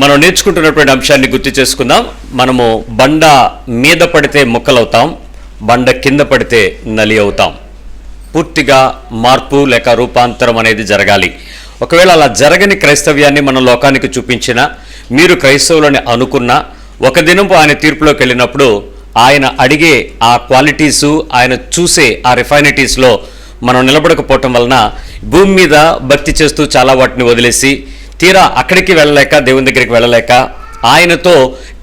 మనం నేర్చుకుంటున్నటువంటి అంశాన్ని గుర్తు చేసుకుందాం. మనము బండ మీద పడితే ముక్కలవుతాం, బండ కింద పడితే నలి అవుతాం. పూర్తిగా మార్పు లేక రూపాంతరం అనేది జరగాలి. ఒకవేళ అలా జరగని క్రైస్తవ్యాన్ని మనం లోకానికి చూపించినా, మీరు క్రైస్తవులని అనుకున్నా, ఒక దినం ఆయన తీర్పులోకి వెళ్ళినప్పుడు ఆయన అడిగే ఆ క్వాలిటీసు, ఆయన చూసే ఆ రిఫైనిటీస్లో మనం నిలబడకపోవటం వలన భూమి మీద భక్తి చేస్తూ చాలా వాటిని వదిలేసి తీరా అక్కడికి వెళ్ళలేక, దేవుని దగ్గరికి వెళ్ళలేక, ఆయనతో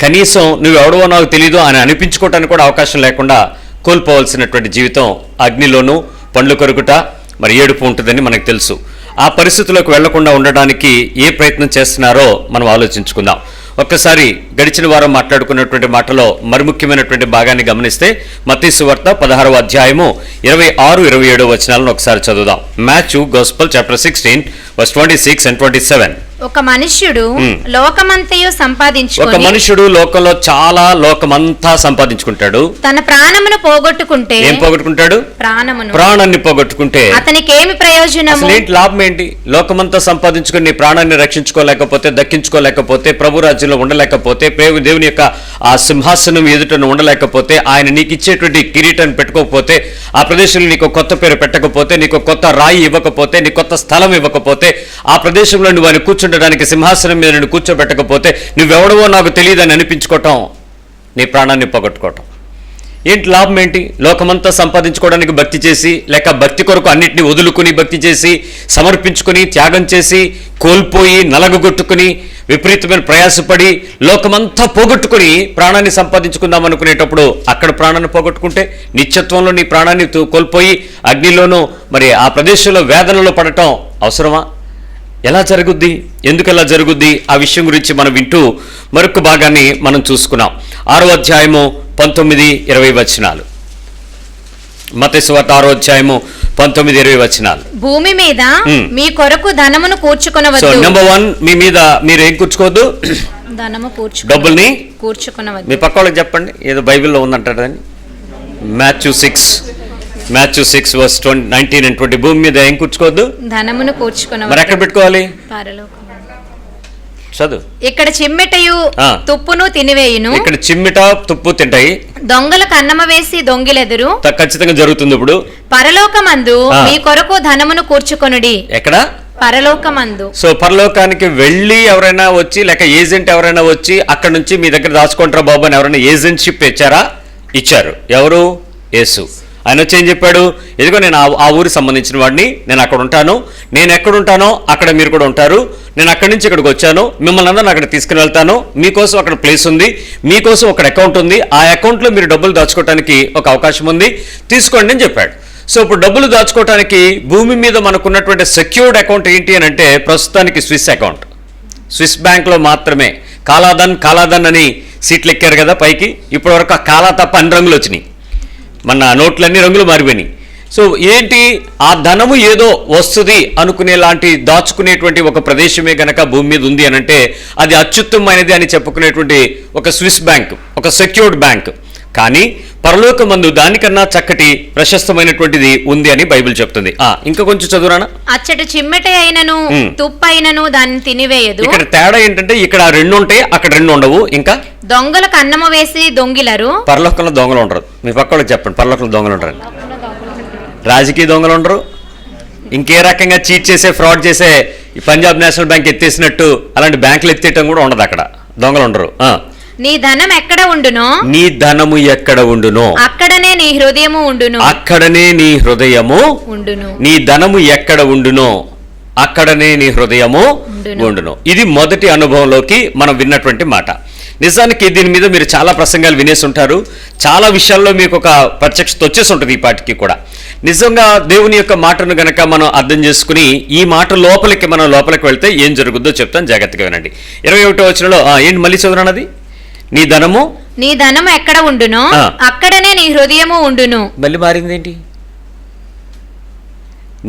కనీసం నువ్వెవడవో నాకు తెలీదు అని అనిపించుకోవటానికి కూడా అవకాశం లేకుండా కోల్పోవలసినటువంటి జీవితం, అగ్నిలోనూ పండ్లు కొరుకుట, మరి ఏడుపు ఉంటుందని మనకు తెలుసు. ఆ పరిస్థితుల్లోకి వెళ్లకుండా ఉండడానికి ఏ ప్రయత్నం చేస్తున్నారో మనం ఆలోచించుకుందాం. ఒక్కసారి గడిచిన వారం మాట్లాడుకున్నటువంటి మాటలో మరి ముఖ్యమైనటువంటి భాగాన్ని గమనిస్తే మత్తయి సువార్త 16వ అధ్యాయము 26-27 వచనాలను ఒకసారి చదువుదాం. Matthew gospel chapter 16 verse 26 and 27. ఒక మనుష్యుడు లోకమంతయు సంపాదించుకొని, ఒక మనుషుడు లోకంలో చాలా లోకమంతా సంపాదించుకుంటాడు, తన ప్రాణమును పోగొట్టుకుంటే, ఏం పోగొట్టుకుంటాడు? ప్రాణాన్ని పోగొట్టుకుంటే అతనికి ఏమి ప్రయోజనము? ఏంటి లాభం ఏంటి? లోకమంతా సంపాదించుకుని నీ ప్రాణాన్ని రక్షించుకోలేకపోతే, దక్కించుకోలేకపోతే, ప్రభు రాజ్యంలో ఉండలేకపోతే, దేవుని యొక్క ఆ సింహాసనం ఎదుటను ఉండలేకపోతే, ఆయన నీకు ఇచ్చేటువంటి కిరీటాన్ని పెట్టుకోకపోతే, ఆ ప్రదేశంలో నీకు కొత్త పేరు పెట్టకపోతే, నీకు కొత్త రాయి ఇవ్వకపోతే, నీకు కొత్త స్థలం ఇవ్వకపోతే, ఆ ప్రదేశంలో నువ్వు ఆయన కూర్చుండడానికి సింహాసనం మీద నువ్వు కూర్చోబెట్టకపోతే, నువ్వెవడవో నాకు తెలియదని అనిపించుకోవటం, నీ ప్రాణాన్ని పోగొట్టుకోవటం. ఏంటి లాభం ఏంటి? లోకమంతా సంపాదించుకోవడానికి భక్తి చేసి, లేక భక్తి కొరకు అన్నింటినీ వదులుకుని భక్తి చేసి, సమర్పించుకుని, త్యాగం చేసి, కోల్పోయి, నలగొట్టుకుని, విపరీతమైన ప్రయాసపడి, లోకమంతా పోగొట్టుకుని ప్రాణాన్ని సంపాదించుకుందాం అనుకునేటప్పుడు అక్కడ ప్రాణాన్ని పోగొట్టుకుంటే, నిత్యత్వంలో నీ ప్రాణాన్ని కోల్పోయి అగ్నిలోనూ మరి ఆ ప్రదేశంలో వేదనలో పడటం అవసరమా? ఎలా జరుగుద్ది? ఎందుకు ఎలా జరుగుద్ది? ఆ విషయం గురించి మనం వింటూ మరొక భాగాన్ని మనం చూసుకున్నాం. 6వ అధ్యాయము 19-20 వచనాలు. మత్తయి సువార్త 6వ అధ్యాయము 19-20 వచనాలు. భూమి మీద మీ కొరకు ధనమును కూర్చుకొనవద్దు. సో నెంబర్ 1, మీ మీద మీరు ఏం కూర్చుకోవద్దు? ధనము డబ్బుల్ని కూర్చుకొనవద్దు. మీ పక్క వాళ్ళకి చెప్పండి, ఏదో బైబిల్లో ఉందంటారని. Matthew 6 verse 19 and 20. భూమి మీద ఏం కూర్చుకోవద్దు? ధనమును కూర్చుకొనవద్దు. మరి ఎక్కడ పెట్టుకోవాలి? పరలోకం. చదువు. ఇక్కడ చిమ్మెటయు తుప్పును తినివేయును. ఇక్కడ చిమ్మిట తుప్పు తింటాయి. దొంగలకు అన్నమ వేసి దొంగిలెదురు. ఖచ్చితంగా జరుగుతుంది. ఇప్పుడు పరలోకమందు మీ కొరకు ధనమును కూర్చుకొనుడి. ఎక్కడ? పరలోకమందు. సో పరలోకానికి వెళ్ళి ఎవరైనా వచ్చి, లేక ఏజెంట్ ఎవరైనా వచ్చి అక్కడ నుంచి మీ దగ్గర దాచుకుంటారా బాబు అని ఎవరైనా ఏజెంట్షిప్ ఇచ్చారు. ఎవరు? యేసు. ఆయన వచ్చి ఏం చెప్పాడు? ఇదిగో నేను ఆ ఊరికి సంబంధించిన వాడిని, నేను అక్కడ ఉంటాను, నేను ఎక్కడుంటానో అక్కడ మీరు కూడా ఉంటారు, నేను అక్కడి నుంచి ఇక్కడికి వచ్చాను, మిమ్మల్ని అందరిని అక్కడ తీసుకుని వెళ్తాను, మీకోసం అక్కడ ప్లేస్ ఉంది, మీకోసం ఒక అకౌంట్ ఉంది, ఆ అకౌంట్లో మీరు డబ్బులు దాచుకోవడానికి ఒక అవకాశం ఉంది, తీసుకోండి అని చెప్పాడు. సో ఇప్పుడు డబ్బులు దాచుకోవడానికి భూమి మీద మనకున్నటువంటి సెక్యూర్డ్ అకౌంట్ ఏంటి అని అంటే ప్రస్తుతానికి స్విస్ అకౌంట్. స్విస్ బ్యాంక్లో మాత్రమే కాలాధన్ అని సీట్లు ఎక్కారు కదా పైకి. ఇప్పటి వరకు ఆ కాలా తప్ప అన్ని రంగులు వచ్చినాయి, మన నోట్లన్నీ రంగులు మారిపోయినాయి. సో ఏంటి? ఆ ధనము ఏదో వస్తుంది అనుకునేలాంటి దాచుకునేటువంటి ఒక ప్రదేశమే గనక భూమి మీద ఉంది అని అంటే అది అత్యుత్తమైనది అని చెప్పుకునేటువంటి ఒక స్విస్ బ్యాంక్, ఒక సెక్యూర్డ్ బ్యాంక్. కానీ పరలోకమందు దానికన్నా చక్కటి ప్రశస్తమైనటువంటిది ఉంది అని బైబిల్ చెప్తుంది. ఇంకా కొంచెం చదువురానా? అచ్చట చిమ్మెట అయినను తుప్పైనను దాన్ని తినివేయదు. ఇక్కడ తేడా ఏంటంటే ఇక్కడ 2 ఉంటాయి, అక్కడ 2 ఉండవు. ఇంకా దొంగలకు అన్నము వేసి దొంగిలరు. పరలోకంలో దొంగలు ఉండరు. మీ పక్క వాళ్ళకి చెప్పండి, పరలోకంలో దొంగలు ఉండరు. రాజకీయ దొంగలు ఉండరు. ఇంకే రకంగా చీట్ చేసే, ఫ్రాడ్ చేసే పంజాబ్ నేషనల్ బ్యాంక్ ఎత్తేసినట్టు అలాంటి బ్యాంకులు ఎత్తేయటం కూడా ఉండదు. అక్కడ దొంగలు ఉండరు. నీ ధనం ఎక్కడ ఉండునో, నీ ధనము ఎక్కడ ఉండునో అక్కడనే నీ హృదయము ఉండును. అక్కడనే నీ హృదయము ఉండును. నీ ధనము ఎక్కడ ఉండునో అక్కడనే నీ హృదయము ఉండును. ఇది మొదటి అనుభవంలోకి మనం విన్నటువంటి మాట. నిజానికి దీని మీద మీరు చాలా ప్రసంగాలు వినేసి ఉంటారు, చాలా విషయాల్లో మీకు ఒక ప్రత్యక్షత వచ్చేసి ఉంటుంది ఈ పాటికి కూడా. నిజంగా దేవుని యొక్క మాటను గనక మనం అర్థం చేసుకుని ఈ మాట మనం లోపలికి వెళ్తే ఏం జరుగుద్దో చెప్తాను, జాగ్రత్తగా వినండి. 21వ వచనంలో ఏంటి మళ్ళీ చదువునది? నీ ధనము ఎక్కడ ఉండునో అక్కడనే నీ హృదయము ఉండును. మళ్ళీ మారింది ఏంటి?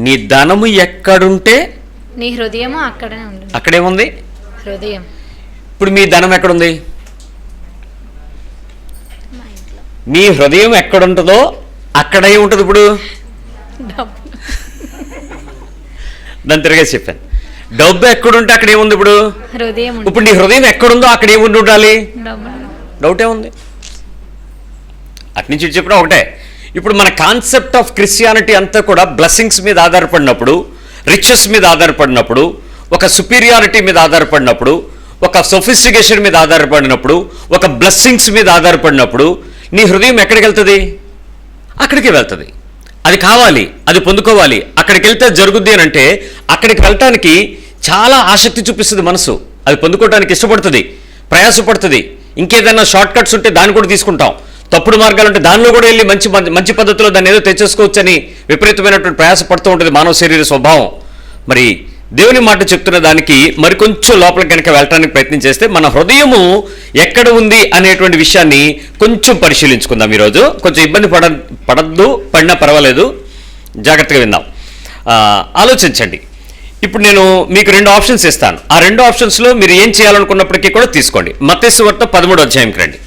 నీ ధనము ఎక్కడుంటే నీ హృదయము అక్కడనే ఉండును. అక్కడేముంది? హృదయం. ఇప్పుడు మీ ధనం ఎక్కడుంది? మీ హృదయం ఎక్కడుంటుందో అక్కడే ఉంటుంది. ఇప్పుడు దాని తిరిగే చెప్పాను. డబ్బు ఎక్కడుంటే అక్కడ ఏముంది? ఇప్పుడు హృదయం ఇప్పుడు నీ హృదయం ఎక్కడుందో అక్కడ ఏముండి ఉండాలి? డౌటే ఉంది. అట్నుంచి చెప్పినా ఒకటే. ఇప్పుడు మన కాన్సెప్ట్ ఆఫ్ క్రిస్టియానిటీ అంతా కూడా బ్లెస్సింగ్స్ మీద ఆధారపడినప్పుడు, రిచెస్ మీద ఆధారపడినప్పుడు, ఒక సుపీరియారిటీ మీద ఆధారపడినప్పుడు, ఒక సొఫిస్టికేషన్ మీద ఆధారపడినప్పుడు, ఒక బ్లెస్సింగ్స్ మీద ఆధారపడినప్పుడు నీ హృదయం ఎక్కడికి వెళ్తుంది? అక్కడికి వెళ్తుంది. అది కావాలి, అది పొందుకోవాలి, అక్కడికి వెళ్తే జరుగుద్ది అని అంటే అక్కడికి వెళ్ళటానికి చాలా ఆసక్తి చూపిస్తుంది మనసు. అది పొందుకోవడానికి ఇష్టపడుతుంది, ప్రయాసపడుతుంది. ఇంకేదైనా షార్ట్ కట్స్ ఉంటే దాన్ని కూడా తీసుకుంటాం. తప్పుడు మార్గాలు ఉంటే దానిలో కూడా వెళ్ళి మంచి పద్ధతిలో దాన్ని ఏదో తెచ్చేసుకోవచ్చు అని విపరీతమైనటువంటి ప్రయాసపడుతూ ఉంటుంది మానవ శరీర స్వభావం. మరి దేవుని మాట చెప్తున్న దానికి మరికొంచెం లోపలికి కనుక వెళ్ళడానికి ప్రయత్నం చేస్తే మన హృదయము ఎక్కడ ఉంది అనేటువంటి విషయాన్ని కొంచెం పరిశీలించుకుందాం. ఈరోజు కొంచెం ఇబ్బంది పడద్దు, పడినా పర్వాలేదు, జాగ్రత్తగా విందాం. ఆలోచించండి. ఇప్పుడు నేను మీకు 2 ఆప్షన్స్ ఇస్తాను. ఆ 2 ఆప్షన్స్లో మీరు ఏం చేయాలనుకున్నప్పటికీ కూడా తీసుకోండి. మత్తయి సువార్త 13వ అధ్యాయంకి రండి.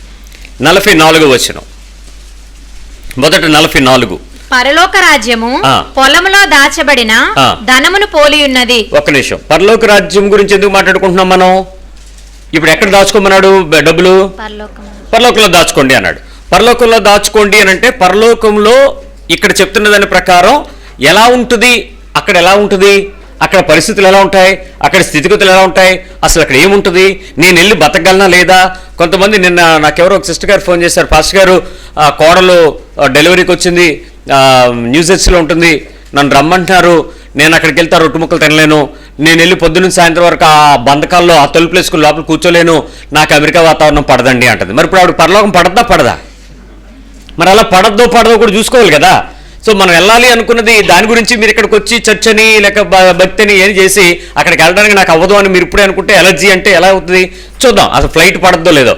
44వ వచనం. మొదట 44. పరలోక రాజ్యము పొలములో దాచబడిన ధనమును పోలి ఉన్నది. ఒక్క నిమిషం. పరలోక రాజ్యం గురించి ఎందుకు మాట్లాడుకుంటున్నాం మనం? ఇప్పుడు ఎక్కడ దాచుకోమన్నాడు డబ్బులు? పరలోకంలో దాచుకోండి అన్నాడు. పరలోకంలో దాచుకోండి అని అంటే పరలోకంలో ఇక్కడ చెప్తున్న దాని ప్రకారం ఎలా ఉంటుంది, అక్కడ ఎలా ఉంటుంది, అక్కడ పరిస్థితులు ఎలా ఉంటాయి, అక్కడ స్థితిగతులు ఎలా ఉంటాయి, అసలు అక్కడ ఏముంటుంది, నేను వెళ్ళి బతకగలనా లేదా? కొంతమంది నిన్న నాకెవరో ఒక సిస్టర్ గారు ఫోన్ చేశారు, పాస్టర్ గారు కోడలు డెలివరీకి వచ్చింది, న్యూజెర్సీలో ఉంటుంది, నన్ను రమ్మంటున్నారు, నేను అక్కడికి వెళ్తే రొట్టు ముక్కలు తినలేను, నేను వెళ్ళి పొద్దున్న సాయంత్రం వరకు ఆ బంధకాల్లో ఆ తలుపులు వేసుకుని లోపల కూర్చోలేను, నాకు అమెరికా వాతావరణం పడదండి అంటుంది. మరి ఇప్పుడు ఆవిడ పరలోకం పడదా? మరి అలా పడద్దో కూడా చూసుకోవాలి కదా. సో మనం వెళ్ళాలి అనుకున్నది దాని గురించి మీరు ఇక్కడికి వచ్చి చర్చ్ అని లేక భక్తిని ఏం చేసి అక్కడికి వెళ్ళడానికి నాకు అవ్వదు అని మీరు ఇప్పుడే అనుకుంటే ఎలర్జీ అంటే ఎలా అవుతుంది? చూద్దాం అసలు ఫ్లైట్ పడద్దో లేదో.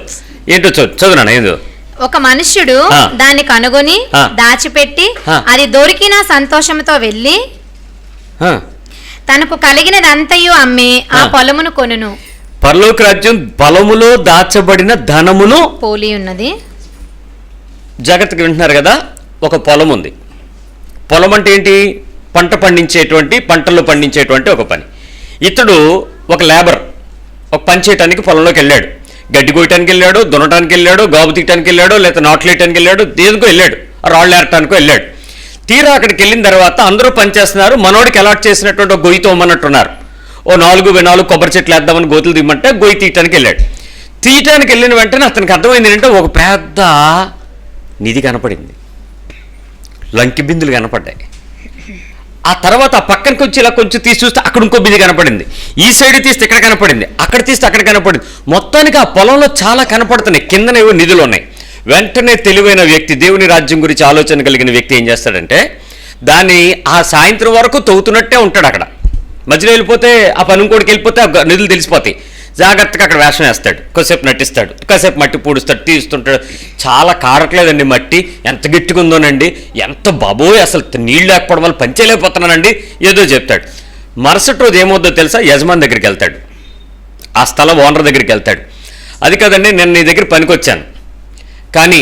ఏంటో చదువునా ఏందో. ఒక మనుష్యుడు దాన్ని కనుగొని దాచిపెట్టి అది దొరికిన సంతోషంతో వెళ్ళి తనకు కలిగినదంతయు అమ్మి ఆ పొలమును కొనును. పరలోక రాజ్యం పొలములో దాచబడిన ధనమును పోలి ఉన్నది. జాగ్రత్తగా వింటున్నారు కదా. ఒక పొలం ఉంది. పొలం అంటే ఏంటి? పంటలు పండించేటువంటి ఒక పని. ఇతడు ఒక లేబర్, ఒక పని చేయటానికి పొలంలోకి వెళ్ళాడు. గడ్డి కోయటానికి వెళ్ళాడు, దున్నటానికి వెళ్ళాడు, గాబు తీయటానికి వెళ్ళాడు, లేదా నాట్లు వేయటానికి వెళ్ళాడు, దేనికో వెళ్ళాడు, రాళ్ళు ఏరటానికో వెళ్ళాడు. తీరా అక్కడికి వెళ్ళిన తర్వాత అందరూ పనిచేస్తున్నారు. మనోడికి అలాట్ చేసినటువంటి ఒక గొయ్యి తోమన్నట్టున్నారు. ఓ 4 కొబ్బరి చెట్లు వేద్దామని గోతులు తీయమంటే గొయ్యి తీయటానికి వెళ్ళాడు. తీయటానికి వెళ్ళిన వెంటనే అతనికి అర్థమైంది ఏంటంటే ఒక పెద్ద నిధి కనపడింది, లంకి బిందులు కనపడ్డాయి. ఆ తర్వాత ఆ పక్కనకి వచ్చి ఇలా కొంచెం తీసి చూస్తే అక్కడ ఇంకో బింది కనపడింది, ఈ సైడ్ తీస్తే ఇక్కడ కనపడింది, అక్కడ తీస్తే అక్కడ కనపడింది. మొత్తానికి ఆ పొలంలో చాలా కనపడుతున్నాయి, కిందన ఏవో నిధులు ఉన్నాయి. వెంటనే తెలివైన వ్యక్తి, దేవుని రాజ్యం గురించి ఆలోచన కలిగిన వ్యక్తి ఏం చేస్తాడంటే దాన్ని ఆ సాయంత్రం వరకు తవ్వుతున్నట్టే ఉంటాడు. అక్కడ మధ్యలో వెళ్ళిపోతే ఆ పని ఇంకోటికి వెళ్ళిపోతే ఆ నిధులు తెలిసిపోతాయి. జాగ్రత్తగా అక్కడ వేషం వేస్తాడు, కొద్దిసేపు నటిస్తాడు, కాసేపు మట్టి పూడుస్తాడు, తీస్తుంటాడు. చాలా కారట్లేదండి మట్టి, ఎంత గట్టిగా ఉందోనండి, ఎంత బాబోయ్ అసలు నీళ్ళు లేకపోవడం వల్ల పనిచేయలేకపోతున్నానండి, ఏదో చెప్తాడు. మరుసటి రోజు ఏమవుద్దో తెలుసా? యజమాని దగ్గరికి వెళ్తాడు, ఆ స్థలం ఓనర్ దగ్గరికి వెళ్తాడు. అది కదండి నేను నీ దగ్గర పనికొచ్చాను, కానీ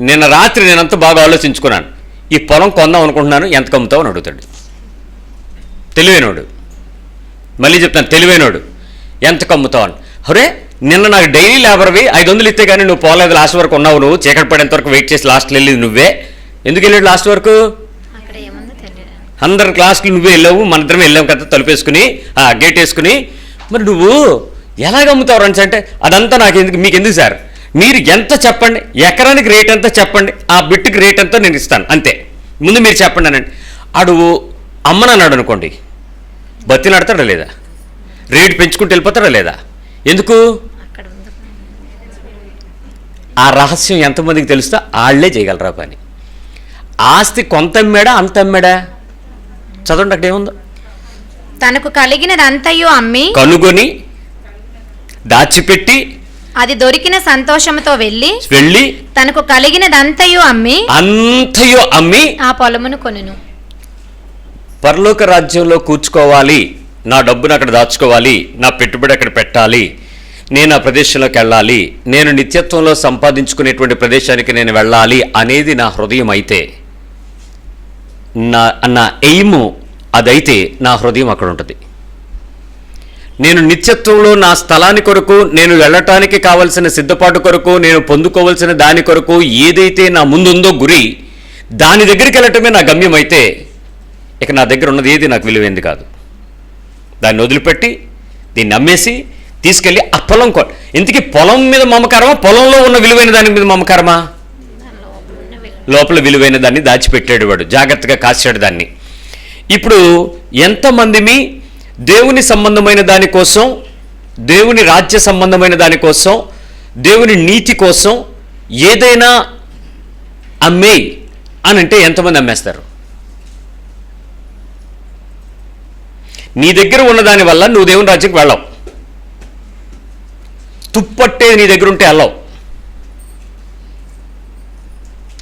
నిన్న రాత్రి నేనంతా బాగా ఆలోచించుకున్నాను, ఈ పొలం కొందాం అనుకుంటున్నాను, ఎంత కమ్ముతావు అని అడుగుతాడు. తెలివైనోడు, మళ్ళీ చెప్తాను తెలివైనోడు. ఎంత కమ్ముతావు అని. అరే నిన్న నాకు డైలీ లేబర్వి 500 ఇస్తే కానీ నువ్వు పోలేదు, లాస్ట్ వరకు ఉన్నావు, నువ్వు చీకటి పడేంత వరకు వెయిట్ చేసి లాస్ట్లో వెళ్ళేది నువ్వే. ఎందుకు వెళ్ళాడు లాస్ట్ వరకు? అందరి క్లాస్కి నువ్వే వెళ్ళావు, మన ఇద్దరం వెళ్ళాం కదా తలుపేసుకుని గేట్ వేసుకుని. మరి నువ్వు ఎలాగ అమ్ముతావు అని అంటే అదంతా నాకు ఎందుకు, మీకు ఎందుకు సార్, మీరు ఎంత చెప్పండి, ఎకరానికి రేట్ ఎంత చెప్పండి, ఆ బిట్టుకి రేట్ ఎంతో నేను ఇస్తాను అంతే, ముందు మీరు చెప్పండి అనండి. అడుగు అమ్మనన్నాడు అనుకోండి, బతిలాడతాడా లేదా? రేటు పెంచుకుంటూ వెళ్ళిపోతాడా లేదా? ఎందుకు? ఆ రహస్యం ఎంతమందికి తెలుస్తా వాళ్ళే చేయగలరా పని. ఆస్తి కొంత అమ్మాడా అంత అమ్మాడా? చదవండి అక్కడ ఏముందో. తనకు కలిగినదంతయు అమ్మి కనుగొని దాచిపెట్టి అది దొరికిన సంతోషంతో వెళ్ళి తనకు కలిగినదంతయు అమ్మి ఆ పొలమును కొనును. పరలోక రాజ్యంలో కూర్చుకోవాలి, నా డబ్బును అక్కడ దాచుకోవాలి, నా పెట్టుబడి అక్కడ పెట్టాలి, నేను ఆ ప్రదేశంలోకి వెళ్ళాలి, నేను నిత్యత్వంలో సంపాదించుకునేటువంటి ప్రదేశానికి నేను వెళ్ళాలి అనేది నా హృదయం అయితే, నా ఎయిము అదైతే నా హృదయం అక్కడ ఉంటుంది. నేను నిత్యత్వంలో నా స్థలాన్ని కొరకు, నేను వెళ్ళటానికి కావలసిన సిద్ధపాటు కొరకు, నేను పొందుకోవలసిన దాని కొరకు ఏదైతే నా ముందుందో గురి, దాని దగ్గరికి వెళ్ళటమే నా గమ్యం అయితే ఇక నా దగ్గర ఉన్నది ఏది నాకు విలువైంది కాదు. దాన్ని వదిలిపెట్టి దీన్ని అమ్మేసి తీసుకెళ్ళి ఆ పొలం ఇంతకీ పొలం మీద మమకారమా, పొలంలో ఉన్న విలువైన దాని మీద మమకారమా? లోపల విలువైన దాన్ని దాచిపెట్టాడు వాడు, జాగ్రత్తగా కాశాడు దాన్ని. ఇప్పుడు ఎంతమందిని దేవుని సంబంధమైన దానికోసం, దేవుని రాజ్య సంబంధమైన దానికోసం, దేవుని నీతి కోసం ఏదైనా అమ్మేయి అని అంటే ఎంతమంది అమ్మేస్తారు? నీ దగ్గర ఉన్న దాని వల్ల నువ్వు దేవుని రాజ్యంకి వెళ్ళవు. తుప్పట్టేవి నీ దగ్గర ఉంటే వెళ్ళవు.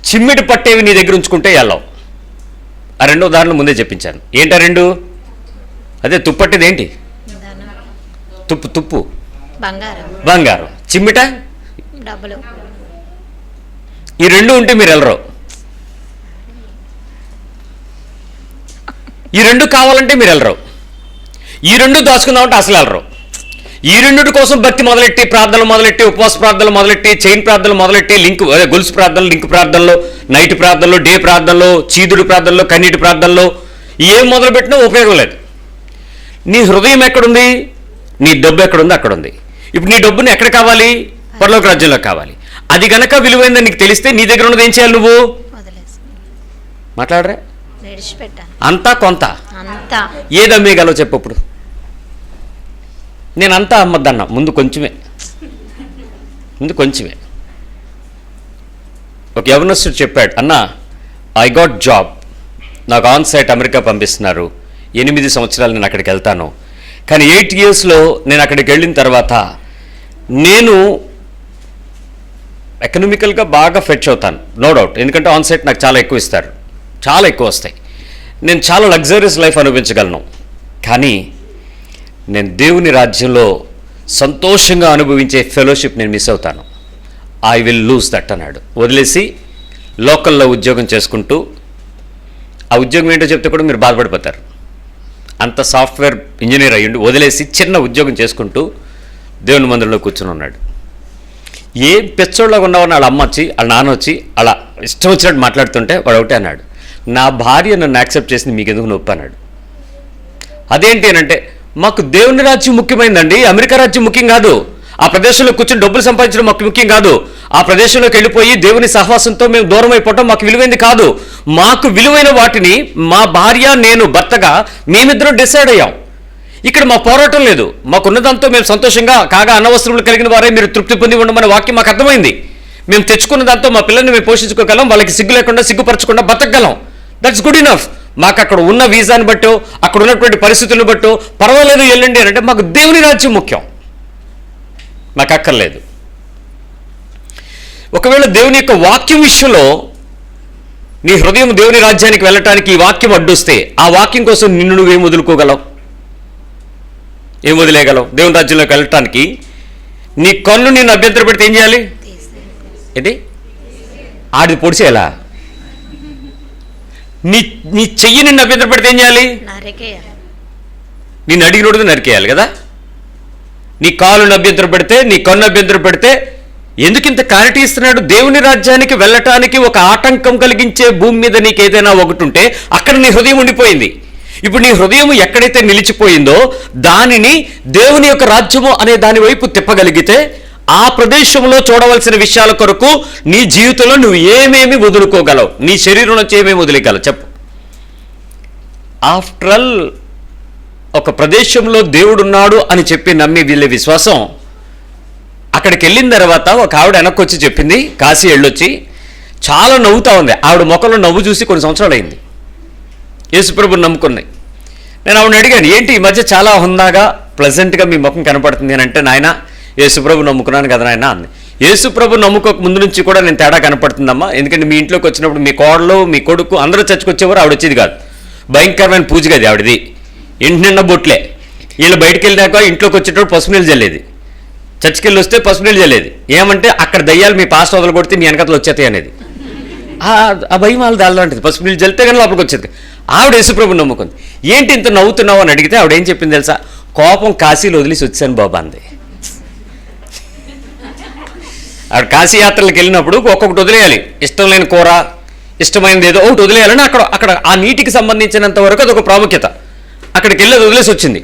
చిమ్మిడి పట్టేవి నీ దగ్గర ఉంచుకుంటే వెళ్ళవు. ఆ రెండో ఉదాహరణ ముందే చెప్పించాను. ఏంటా రెండు? అదే తుప్పట్టేది ఏంటి? తుప్పు బంగారం, చిమ్మిట డబ్బులు. ఈ రెండు ఉంటే మీరు వెళ్ళరు. ఈ రెండు కావాలంటే మీరు వెళ్ళరు. ఈ రెండు దాచుకుందామంటే అసలు వెళ్ళరు. ఈ రెండుటి కోసం భక్తి మొదలెట్టి, ప్రార్థనలు మొదలెట్టి, ఉపవాస ప్రార్థనలు మొదలెట్టి, చైన్ ప్రార్థనలు మొదలెట్టి, గొలుసు ప్రార్థనలు, లింక్ ప్రార్థనలో, నైట్ ప్రార్థనలో, డే ప్రార్థనలో, చీదుడు ప్రార్థనలో, కన్నీటి ప్రార్థనలో ఏం మొదలుపెట్టినా ఉపయోగం లేదు. నీ హృదయం ఎక్కడుంది, నీ డబ్బు ఎక్కడుంది అక్కడ ఉంది. ఇప్పుడు నీ డబ్బుని ఎక్కడ కావాలి? పరలోక రాజ్యంలో కావాలి. అది గనక విలువైందని నీకు తెలిస్తే నీ దగ్గర ఉన్నది ఏం చేయాలి? నువ్వు మాట్లాడరా? అంతా కొంత ఏది అమ్మేయగలవు చెప్పు. ఇప్పుడు నేను అంతా అమ్మద్దన్నా, ముందు కొంచెమే. ఒక యవనస్తుడు చెప్పాడు, అన్నా ఐ గాట్ జాబ్, నాకు ఆన్ సైట్ అమెరికా పంపిస్తున్నారు, 8 సంవత్సరాలు నేను అక్కడికి వెళ్తాను. కానీ 8 yearsలో నేను అక్కడికి వెళ్ళిన తర్వాత నేను ఎకనామికల్గా బాగా ఫెచ్ అవుతాను, నో డౌట్. ఎందుకంటే ఆన్ సైట్ నాకు చాలా ఎక్కువ ఇస్తారు, చాలా ఎక్కువ వస్తాయి. నేను చాలా లగ్జరీస్ లైఫ్ అనుభవించగలను. కానీ నేను దేవుని రాజ్యంలో సంతోషంగా అనుభవించే ఫెలోషిప్ నేను మిస్ అవుతాను. ఐ విల్ లూజ్ దట్ అన్నాడు. వదిలేసి లోకల్లో ఉద్యోగం చేసుకుంటూ, ఆ ఉద్యోగం ఏంటో చెప్తే కూడా మీరు బాధపడిపోతారు. అంత సాఫ్ట్వేర్ ఇంజనీర్ అయ్యిండు, వదిలేసి చిన్న ఉద్యోగం చేసుకుంటూ దేవుని మందిరంలో కూర్చుని ఉన్నాడు. ఏం పెచ్చోళ్ళగా ఉన్నావని వాళ్ళ అమ్మ వచ్చి, వాళ్ళ నాన్న వచ్చి అలా ఇష్టం వచ్చినట్టు మాట్లాడుతుంటే వాడు ఒకటే అన్నాడు, నా భార్య నన్ను యాక్సెప్ట్ చేసింది, మీకు ఎందుకు నొప్పి అన్నాడు. అదేంటి అని అంటే, మాకు దేవుని రాజ్యం ముఖ్యమైందండి, అమెరికా రాజ్యం ముఖ్యం కాదు. ఆ ప్రదేశంలో కూర్చొని డబ్బులు సంపాదించడం మాకు ముఖ్యం కాదు. ఆ ప్రదేశంలోకి వెళ్ళిపోయి దేవుని సహవాసంతో మేము దూరం అయిపోవటం మాకు విలువైంది కాదు. మాకు విలువైన వాటిని మా భార్య, నేను భర్తగా మేమిద్దరం డిసైడ్ అయ్యాం. ఇక్కడ మా పోరాటం లేదు. మాకున్న దాంతో మేము సంతోషంగా కాగా అనవసరములు కలిగిన వారే మీరు తృప్తి పొంది ఉండమనే వాక్యం మాకు అర్థమైంది. మేము తెచ్చుకున్న దాంతో మా పిల్లల్ని మేము పోషించుకోగలం, వాళ్ళకి సిగ్గు లేకుండా, సిగ్గుపరచకుండా బతకగలం. That's good enough. మాకు అక్కడ ఉన్న వీసాని బట్టో, అక్కడ ఉన్నటువంటి పరిస్థితులను బట్టో పర్వాలేదు వెళ్ళండి అని అంటే, మాకు దేవుని రాజ్యం ముఖ్యం, మాకు అక్కర్లేదు. ఒకవేళ దేవుని యొక్క వాక్యం విషయంలో నీ హృదయం దేవుని రాజ్యానికి వెళ్ళటానికి ఈ వాక్యం అడ్డొస్తే, ఆ వాక్యం కోసం నిన్ను నువ్వేం వదులుకోగలవు? ఏం వదిలేయగలవు? దేవుని రాజ్యంలోకి వెళ్ళటానికి నీ కన్ను నిన్ను అభ్యంతర పెడితే ఏం చేయాలి? ఇది ఆడిది పొడిచేయాలా? నీ చెయ్యి నిన్ను అభ్యంతర పెడితే ఏం చేయాలి? నిన్ను అడిగినోడు నరికేయాలి కదా. నీ కాలుని అభ్యంతర పెడితే, నీ కన్ను అభ్యంతర పెడితే ఎందుకు ఇంత క్లారిటీ ఇస్తున్నాడు? దేవుని రాజ్యానికి వెళ్ళటానికి ఒక ఆటంకం కలిగించే భూమి మీద నీకు ఏదైనా ఒకటి ఉంటే అక్కడ నీ హృదయం ఉండిపోయింది. ఇప్పుడు నీ హృదయం ఎక్కడైతే నిలిచిపోయిందో దానిని దేవుని యొక్క రాజ్యము అనే దాని వైపు తిప్పగలిగితే, ఆ ప్రదేశంలో చూడవలసిన విషయాల కొరకు నీ జీవితంలో నువ్వు ఏమేమి వదులుకోగలవు? నీ శరీరం నుంచి ఏమేమి వదిలేయగలవు చెప్పు. ఆఫ్టర్ ఆల్ ఒక ప్రదేశంలో దేవుడున్నాడు అని చెప్పి నమ్మి వీళ్ళ విశ్వాసం, అక్కడికి వెళ్ళిన తర్వాత ఒక ఆవిడ వెనక్కి వచ్చి చెప్పింది, కాశీ వెళ్ళొచ్చి చాలా నవ్వుతా ఉంది. ఆవిడ ముఖంలో నవ్వు చూసి కొన్ని సంవత్సరాలు అయింది, యేసుప్రభుని నమ్ముకున్నాయి. నేను ఆవిడని అడిగాను, ఏంటి ఈ మధ్య చాలా హుందాగా ప్లెజెంట్గా మీ ముఖం కనపడుతుంది అని అంటే, నాయన యేసుప్రభు నమ్ముకున్నాను కదా నాయన అంది. యేసుప్రభు నమ్ముకోక ముందు నుంచి కూడా నేను తేడా కనపడుతుందమ్మా, ఎందుకంటే మీ ఇంట్లోకి వచ్చినప్పుడు మీ కోడలు, మీ కొడుకు అందరూ చర్చకు వచ్చేవారు, ఆవిడ వచ్చేది కాదు. భయంకరమైన పూజ గది ఆవిడది, ఇంటి నిండా బొట్లే. వీళ్ళు బయటికి వెళ్ళినాక ఇంట్లోకి వచ్చేటప్పుడు పసుపు నీళ్ళు చల్లేది, చర్చికి వెళ్ళి వస్తే పసుపు నీళ్ళు చల్లేది. ఏమంటే అక్కడ దయ్యాలు మీ పాస్ వదలు కొడితే నీ వెనకతలు వచ్చేతాయి అనేది. ఆ భయం వాళ్ళు దాల్లాంటిది, పసుపు నీళ్ళు చల్లితే కానీ లోపలికి వచ్చేది. ఆవిడ యేసుప్రభుని నమ్ముకుంది. ఏంటి ఇంత నవ్వుతున్నావు అని అడిగితే ఆవిడ ఏం చెప్పింది తెలుసా? కోపం కాశీలో వదిలేసి వచ్చాను బాబా అంది. ఆవిడ కాశీ యాత్రలకు వెళ్ళినప్పుడు ఒక్కొక్కటి వదిలేయాలి. ఇష్టం లేని కూర, ఇష్టమైనది ఏదో ఒకటి వదిలేయాలని అక్కడ ఆ నీటికి సంబంధించినంత వరకు అదొక ప్రాముఖ్యత. అక్కడికి వెళ్ళి అది వదిలేసి వచ్చింది.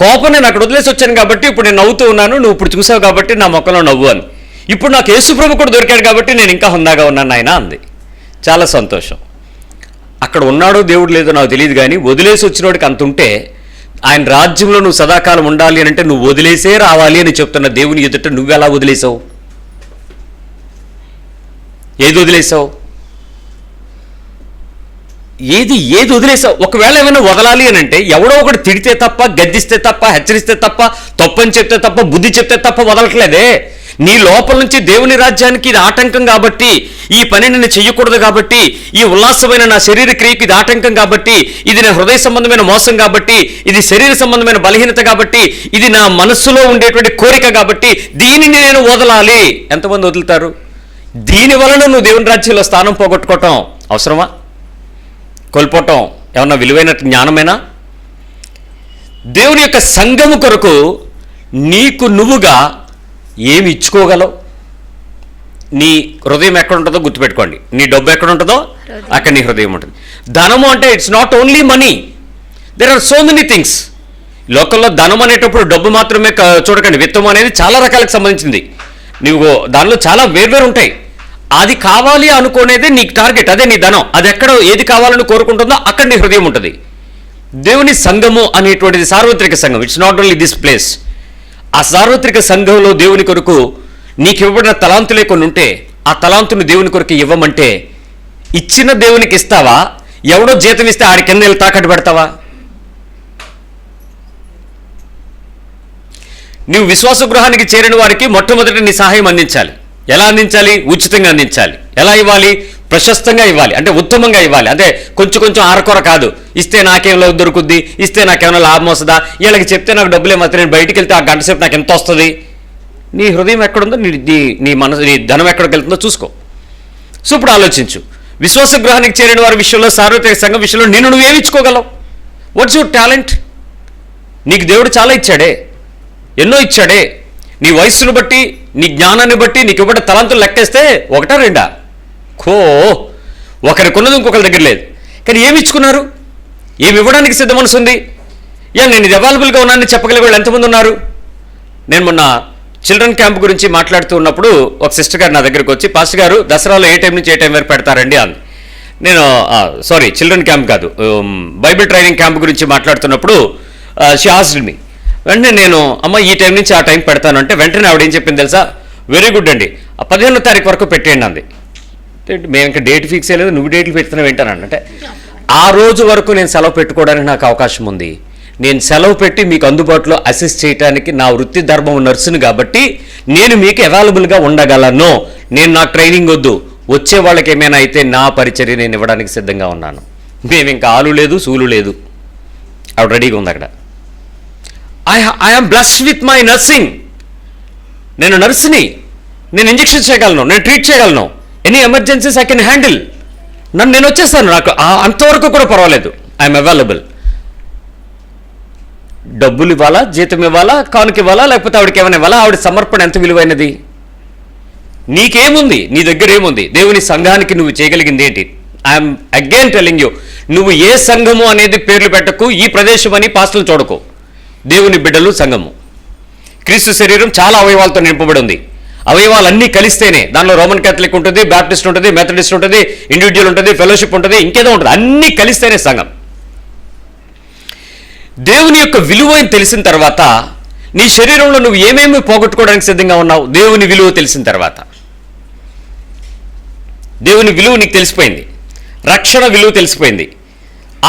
కోపం నేను అక్కడ వదిలేసి వచ్చాను కాబట్టి ఇప్పుడు నేను నవ్వుతూ ఉన్నాను, నువ్వు ఇప్పుడు చూసావు కాబట్టి నా మొక్కలో నవ్వు అని. ఇప్పుడు నాకు యేసుప్రభు కూడా దొరికాడు కాబట్టి నేను ఇంకా హుందాగా ఉన్నాను ఆయన అంది. చాలా సంతోషం. అక్కడ ఉన్నాడో దేవుడు లేదో నాకు తెలియదు, కానీ వదిలేసి వచ్చినోడికి అంత ఉంటే ఆయన రాజ్యంలో నువ్వు సదాకాలం ఉండాలి అని అంటే నువ్వు వదిలేసే రావాలి అని చెప్తున్న దేవుని ఎదుట నువ్వెలా వదిలేసావు? ఏది వదిలేసావు? ఏది వదిలేసావు? ఒకవేళ ఏమైనా వదలాలి అని అంటే ఎవడో ఒకటి తిడితే తప్ప, గద్దిస్తే తప్ప, హెచ్చరిస్తే తప్ప, తప్పని చెప్తే తప్ప, బుద్ధి చెప్తే తప్ప వదలట్లేదే. నీ లోపల నుంచి దేవుని రాజ్యానికి ఇది ఆటంకం కాబట్టి, ఈ పని నేను చెయ్యకూడదు కాబట్టి, ఈ ఉల్లాసమైన నా శరీర క్రియకి ఇది ఆటంకం కాబట్టి, ఇది నా హృదయ సంబంధమైన మోసం కాబట్టి, ఇది శరీర సంబంధమైన బలహీనత కాబట్టి, ఇది నా మనస్సులో ఉండేటువంటి కోరిక కాబట్టి దీనిని నేను వదలాలి. ఎంతమంది వదులుతారు? దీని వలన నువ్వు దేవుని రాజ్యంలో స్థానం పోగొట్టుకోవటం అవసరమా? కోల్పోవటం ఏమన్నా విలువైన జ్ఞానమేనా? దేవుని యొక్క సంఘము కొరకు నీకు నువ్వుగా ఏమి ఇచ్చుకోగలవు? నీ హృదయం ఎక్కడ ఉంటుందో గుర్తుపెట్టుకోండి. నీ డబ్బు ఎక్కడ ఉంటుందో అక్కడ నీ హృదయం ఉంటుంది. ధనము అంటే it's not only money, there are so many things. లోకల్లో ధనం అనేటప్పుడు డబ్బు మాత్రమే చూడకండి. విత్తం అనేది చాలా రకాలకు సంబంధించింది. నువ్వు దానిలో చాలా వేర్వేరు ఉంటాయి. అది కావాలి అనుకునేదే నీకు టార్గెట్, అదే నీ ధనం. అది ఎక్కడ ఏది కావాలని కోరుకుంటుందో అక్కడ నీ హృదయం ఉంటుంది. దేవుని సంఘము అనేటువంటిది సార్వత్రిక సంఘం. It's not only this place. ఆ సార్వత్రిక సంఘంలో దేవుని కొరకు నీకు ఇవ్వబడిన తలాంతులే కొన్ని ఉంటే ఆ తలాంతుని దేవుని కొరకు ఇవ్వమంటే ఇచ్చిన దేవునికి ఇస్తావా? ఎవడో జీతం ఇస్తే ఆడి కింద వెళ్ళి తాకట్టు పెడతావా? నువ్వు విశ్వాస గృహానికి చేరిన వారికి మొట్టమొదటి నీ సహాయం అందించాలి. ఎలా అందించాలి? ఉచితంగా అందించాలి. ఎలా ఇవ్వాలి? ప్రశస్తంగా ఇవ్వాలి, అంటే ఉత్తమంగా ఇవ్వాలి. అంటే కొంచెం ఆరకొర కాదు. ఇస్తే నాకేం దొరుకుద్ది, ఇస్తే నాకేమైనా లాభం వస్తుందా, వీళ్ళకి చెప్తే నాకు డబ్బులు ఏమవుతుంది, నేను బయటికి వెళ్తే ఆ గంట సేపు నాకు ఎంత వస్తుంది. నీ హృదయం ఎక్కడుందో, నీ మనసు, నీ ధనం ఎక్కడికి వెళ్తుందో చూసుకో. సో ఇప్పుడు ఆలోచించు. విశ్వాస గృహానికి చేరిన వారి విషయంలో, సార్వత్రిక సంఘం విషయంలో నిన్ను నువ్వేమి ఇచ్చుకోగలవు? What's your talent? నీకు దేవుడు చాలా ఇచ్చాడే, ఎన్నో ఇచ్చాడే. నీ వయస్సును బట్టి, నీ జ్ఞానాన్ని బట్టి నీకు ఇవ్వబడ్డ తలంతులు లెక్కేస్తే ఒకటా రెండా? ఒకరికి ఉన్నది ఇంకొకరి దగ్గర లేదు. కానీ ఏమి ఇచ్చుకున్నారు? ఏమి ఇవ్వడానికి సిద్ధ మనసు ఉంది? నేను ఇది అవైలబుల్గా ఉన్నానని చెప్పగలిగే వాళ్ళు ఎంతమంది ఉన్నారు? నేను మొన్న చిల్డ్రన్ క్యాంప్ గురించి మాట్లాడుతూ ఉన్నప్పుడు ఒక సిస్టర్ గారు నా దగ్గరికి వచ్చి, పాస్టర్ గారు దసరాలో ఏ టైం నుంచి ఏ టైం వరకు పెడతారండి అంది. నేను చిల్డ్రన్ క్యాంప్ కాదు, బైబిల్ ట్రైనింగ్ క్యాంప్ గురించి మాట్లాడుతున్నప్పుడు షీ ఆస్క్డ్ మీ. వెంటనే నేను అమ్మ ఈ టైం నుంచి ఆ టైం పెడతాను అంటే వెంటనే ఆవిడ ఏం చెప్పింది తెలుసా? వెరీ గుడ్ అండి, 15వ తారీఖు వరకు పెట్టేయండి అంది. మేము ఇంకా డేట్ ఫిక్స్ అయ్యలేదు, నువ్వు డేట్లు పెడుతున్నావు ఏంటన్నాను. అంటే ఆ రోజు వరకు నేను సెలవు పెట్టుకోవడానికి నాకు అవకాశం ఉంది. నేను సెలవు పెట్టి మీకు అందుబాటులో అసిస్ట్ చేయడానికి నా వృత్తి ధర్మం నర్సును కాబట్టి నేను మీకు అవైలబుల్గా ఉండగలను. నేను నాకు ట్రైనింగ్ వద్దు, వచ్చే వాళ్ళకి ఏమైనా అయితే నా పరిచర్య నేను ఇవ్వడానికి సిద్ధంగా ఉన్నాను. మేము ఇంకా ఆలు లేదు, సూలు లేదు, ఆవిడ రెడీగా ఉంది అక్కడ. I am blessed with my nursing. నేను నర్సుని, నేను ఇంజెక్షన్ చేయగలను, నేను ట్రీట్ చేయగలను. Any emergencies I can handle. నేను వచ్చేస్తాను, నాకు అంతవరకు కూడా పర్వాలేదు. I'm available. డబ్బులు ఇవ్వాలా, జీతం ఇవ్వాలా, కానుక ఇవ్వాలా, లేకపోతే ఆవిడకి ఏమైనా ఇవ్వాలా? ఆవిడ సమర్పణ ఎంత విలువైనది? నీకేముంది? నీ దగ్గర ఏముంది? దేవుని సంఘానికి నువ్వు చేయగలిగింది ఏంటి? ఐఎమ్ అగైన్ టెలింగ్ యూ, నువ్వు ఏ సంఘము అనేది పేర్లు పెట్టకు, ఈ ప్రదేశం అని పాస్టర్లు చూడకు. దేవుని బిడ్డలు సంఘము. క్రీస్తు శరీరం చాలా అవయవాలతో నింపబడి ఉంది. అవయవాలన్నీ కలిస్తేనే దానిలో రోమన్ క్యాథలిక్ ఉంటుంది, బ్యాప్టిస్ట్ ఉంటుంది, మెథడిస్ట్ ఉంటుంది, ఇండివిజువల్ ఉంటుంది, ఫెలోషిప్ ఉంటుంది, ఇంకేదో ఉంటుంది. అన్నీ కలిస్తేనే సంఘం. దేవుని యొక్క విలువని తెలిసిన తర్వాత నీ శరీరంలో నువ్వు ఏమేమి పోగొట్టుకోవడానికి సిద్ధంగా ఉన్నావు? దేవుని విలువ తెలిసిన తర్వాత దేవుని విలువ నీకు తెలిసిపోయింది, రక్షణ విలువ తెలిసిపోయింది,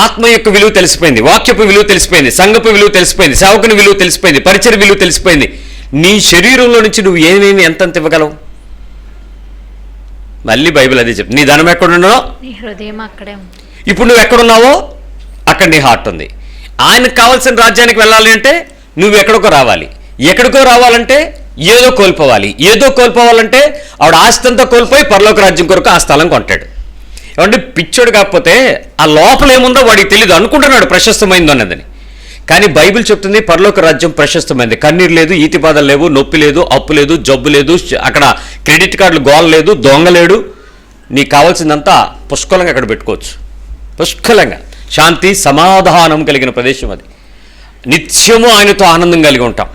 ఆత్మ యొక్క విలువ తెలిసిపోయింది, వాక్యపు విలువ తెలిసిపోయింది, సంఘపు విలువ తెలిసిపోయింది, సేవకుని విలువ తెలిసిపోయింది, పరిచయ విలువ తెలిసిపోయింది. నీ శరీరంలో నుంచి నువ్వు ఏమేమి ఎంతంత ఇవ్వగలవు? మళ్ళీ బైబిల్ అదే చెప్తుంది. నీ ధనం ఎక్కడున్నావో ఇప్పుడు నువ్వు ఎక్కడున్నావో అక్కడ నీ హార్ట్ ఉంది. ఆయనకు కావాల్సిన రాజ్యానికి వెళ్ళాలి అంటే నువ్వు ఎక్కడికో రావాలి. ఎక్కడికో రావాలంటే ఏదో కోల్పోవాలి. ఏదో కోల్పోవాలంటే ఆవిడ ఆస్తంతా కోల్పోయి పరలోక రాజ్యం కొరకు ఆ స్థలం కొంటాడు. ఏమంటే పిచ్చోడు కాకపోతే ఆ లోపల ఏముందో వాడికి తెలియదు, అనుకుంటున్నాడు ప్రశస్తమైందో అన్నదని. కానీ బైబిల్ చెప్తుంది పరలోక రాజ్యం ప్రశస్తమైంది. కన్నీరు లేదు, ఈతి బాధలు లేవు, నొప్పి లేదు, అప్పు లేదు, జబ్బు లేదు, అక్కడ క్రెడిట్ కార్డులు గోల లేదు, దొంగ లేడు. నీకు కావాల్సిందంతా పుష్కలంగా అక్కడ పెట్టుకోవచ్చు. పుష్కలంగా శాంతి సమాధానం కలిగిన ప్రదేశం అది. నిత్యము ఆయనతో ఆనందం కలిగి ఉంటాం.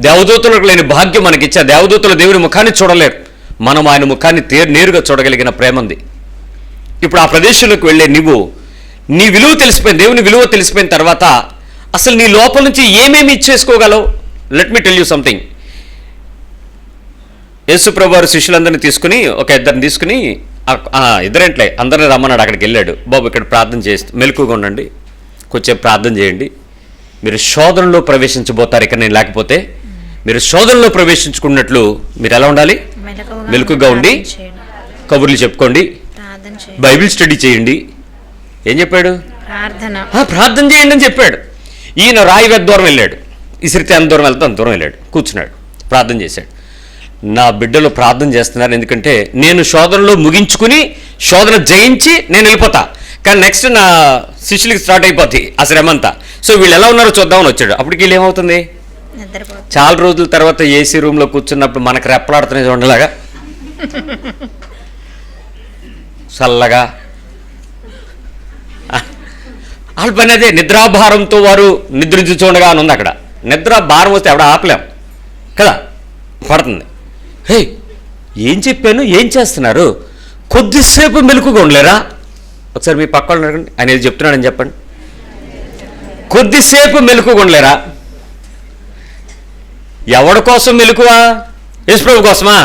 దేవదూతలకు లేని భాగ్యం మనకిచ్చా. దేవదూతలు దేవుని ముఖాన్ని చూడలేరు, మనం ఆయన ముఖాన్ని నేరుగా చూడగలిగిన ప్రేమ ఉంది. ఇప్పుడు ఆ ప్రదేశంలోకి వెళ్ళే నువ్వు నీ విలువ తెలిసిపోయింది, దేవుని విలువ తెలిసిపోయిన తర్వాత అసలు నీ లోపల నుంచి ఏమేమి ఇచ్చేసుకోగలవు? Let me tell you something. యేసుప్రభు వారు శిష్యులందరినీ తీసుకుని, ఒక ఇద్దరిని తీసుకుని, ఇద్దరేంట్లే అందరిని రమ్మన్నాడు. అక్కడికి వెళ్ళాడు. బాబు ఇక్కడ ప్రార్థన చేస్తూ మెలకుగా ఉండండి, కొంచెం ప్రార్థన చేయండి. మీరు శోధనలో ప్రవేశించబోతారు. ఇక్కడ నేను లేకపోతే మీరు శోధనలో ప్రవేశించుకున్నట్లు మీరు ఎలా ఉండాలి? మెలకుగా ఉండి కబుర్లు చెప్పుకోండి, బైబిల్ స్టడీ చేయండి. ఏం చెప్పాడు? ప్రార్థన చేయండి అని చెప్పాడు. ఈయన రాయి వెద్ద దూరం వెళ్ళాడు. ఇసిరితే అంత దూరం వెళ్తే అంత దూరం వెళ్ళాడు, కూర్చున్నాడు, ప్రార్థన చేశాడు. నా బిడ్డలు ప్రార్థన చేస్తున్నారు, ఎందుకంటే నేను శోధనలో ముగించుకుని శోధన జయించి నేను వెళ్ళిపోతా, కానీ నెక్స్ట్ నా శిష్యులకి స్టార్ట్ అయిపోద్ది ఆ శ్రమ అంతా. సో వీళ్ళు ఎలా ఉన్నారో చూద్దామని వచ్చాడు. అప్పటికి వీళ్ళు ఏమవుతుంది? చాలా రోజుల తర్వాత ఏసీ రూమ్లో కూర్చున్నప్పుడు మనకు రెప్పలాడుతున్నాయి చూడలాగా, చల్లగా. వాళ్ళ పని అదే, నిద్రాభారంతో వారు నిద్రించి చూడగా అని ఉంది అక్కడ. నిద్ర భారం వస్తే ఎవడ ఆపలేం కదా, పడుతుంది. హే ఏం చెప్పాను, ఏం చేస్తున్నారు? కొద్దిసేపు మెలకుగా ఉండలేరా? ఒకసారి మీ పక్క వాళ్ళని అడగండి, ఆయన ఏది చెప్తున్నాడని చెప్పండి. కొద్దిసేపు మెలకుగా ఉండలేరా? ఎవడి కోసం మెలకువా? యేసుప్రభు కోసమా?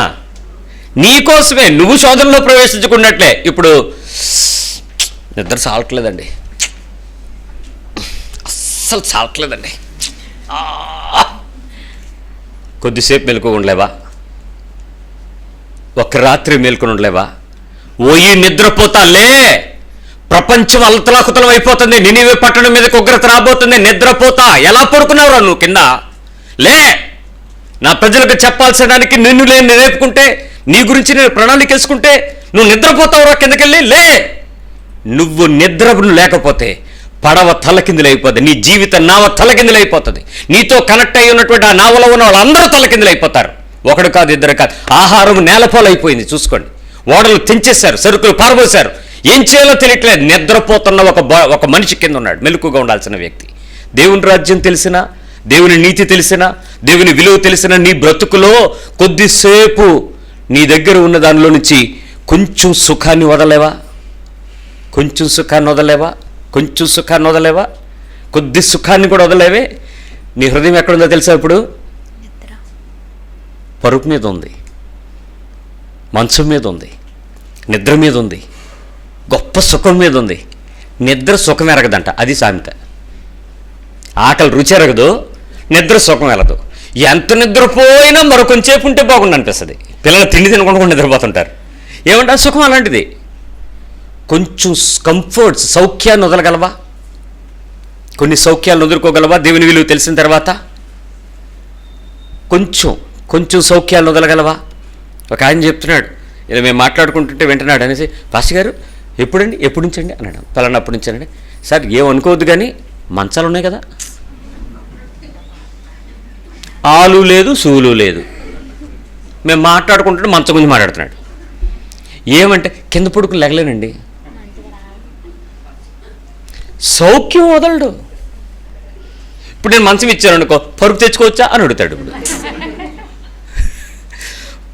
నీ కోసమే. నువ్వు శోధనలో ప్రవేశించుకున్నట్లే. ఇప్పుడు నిద్ర చాలట్లేదండి, అస్సలు చాలట్లేదండి. కొద్దిసేపు మెలకుగా ఉండలేవా? ఒక రాత్రి మేల్కొని ఉండలేవా? ఓయి నిద్రపోతా లే, ప్రపంచం అలతలాకుతలం అయిపోతుంది, నినివే పట్టణం మీదకి ఉగ్రత రాబోతుంది, నిద్రపోతా. ఎలా పడుకున్నావురా నువ్వు కింద? లే, నా ప్రజలకు చెప్పాల్సడానికి నిన్ను నేను రేపుకుంటే, నీ గురించి నేను ప్రణాళిక వేసుకుంటే నువ్వు నిద్రపోతావురా కిందకెళ్ళి? లే, నువ్వు నిద్ర లేకపోతే పడవ తలకిందులైపోతుంది, నీ జీవితం నావ తలకిందులైపోతుంది. నీతో కనెక్ట్ అయి ఉన్నటువంటి ఆ నావలో ఉన్న వాళ్ళందరూ తలకిందులైపోతారు. ఒకడు కాదు, ఇద్దరు కాదు. ఆహారం నేలపోలైపోయింది, చూసుకోండి. ఓడలు తెంచేశారు, సరుకులు పారబోశారు. ఏం చేయాలో తెలియట్లేదు. నిద్రపోతున్న ఒక మనిషి కింద ఉన్నాడు, మెలకుగా ఉండాల్సిన వ్యక్తి. దేవుని రాజ్యం తెలిసినా, దేవుని నీతి తెలిసినా, దేవుని విలువ తెలిసినా, నీ బ్రతుకులో కొద్దిసేపు నీ దగ్గర ఉన్న దానిలో నుంచి కొంచెం సుఖాన్ని వదలేవా? కొంచెం సుఖాన్ని వదలేవా? కొంచెం సుఖాన్ని వదలేవా? కొద్ది సుఖాన్ని కూడా వదలేవే. నీ హృదయం ఎక్కడుందో తెలుసా? ఇప్పుడు పరుపు మీద ఉంది, మంచం మీద ఉంది, నిద్ర మీద ఉంది, గొప్ప సుఖం మీద ఉంది. నిద్ర సుఖం ఎరగదంట, అది సామెత. ఆకలి రుచి ఎరగదు, నిద్ర సుఖం ఎరగదు. ఎంత నిద్రపోయినా మరో కొంచెంసేపు ఉంటే బాగుండు అనిపిస్తుంది. పిల్లలు తిండి తినకుండా నిద్రపోతుంటారు. ఏమంటారు? సుఖం అలాంటిది. కొంచెం కంఫర్ట్స్, సౌఖ్యాన్ని వదలగలవా? కొన్ని సౌఖ్యాలను వదులుకోగలవా దేవుని విలువ తెలిసిన తర్వాత? కొంచెం సౌఖ్యాలను వదలగలవా? ఒక ఆయన చెప్తున్నాడు, ఇలా మేము మాట్లాడుకుంటుంటే వింటున్నాడు అనేసి, పాస్టర్ గారు ఎప్పుడండి, ఎప్పుడు నుంచండి అన్నాడు. పలానప్పటి నుంచి అండి. సార్ ఏమనుకోవద్దు, కానీ మంచాలు ఉన్నాయి కదా. ఆలు లేదు, సూలు లేదు. మేము మాట్లాడుకుంటుంటే మంచం గురించి మాట్లాడుతున్నాడు. ఏమంటే కింద పడుకుని లెగలేనండి. సౌఖ్యం వదలడు. ఇప్పుడు నేను మంచం ఇచ్చాను అనుకో, పరుపు తెచ్చుకోవచ్చా అని అడుగుతాడు. ఇప్పుడు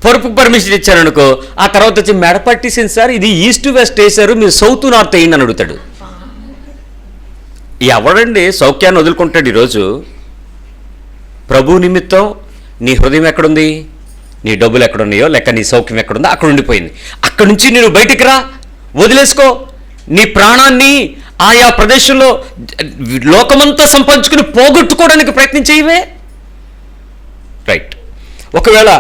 పరుపుకు పర్మిషన్ ఇచ్చాను అనుకో, ఆ తర్వాత వచ్చి మెడ పట్టేసింది సార్, ఇది ఈస్ట్ వెస్ట్ వేశారు, మీరు సౌత్ నార్త్ వేయండి అని అడుగుతాడు. ఎవడండి సౌఖ్యాన్ని వదులుకుంటాడు ఈరోజు? ప్రభు నిమిత్తం నీ హృదయం ఎక్కడుంది, నీ డబ్బులు ఎక్కడున్నాయో, లేక నీ సౌఖ్యం ఎక్కడుందో అక్కడ ఉండిపోయింది. అక్కడి నుంచి నేను బయటికి రా, వదిలేసుకో. నీ ప్రాణాన్ని ఆయా ప్రదేశంలో లోకమంతా సంపాదించుకుని పోగొట్టుకోవడానికి ప్రయత్నం చేయవే. రైట్. ఒకవేళ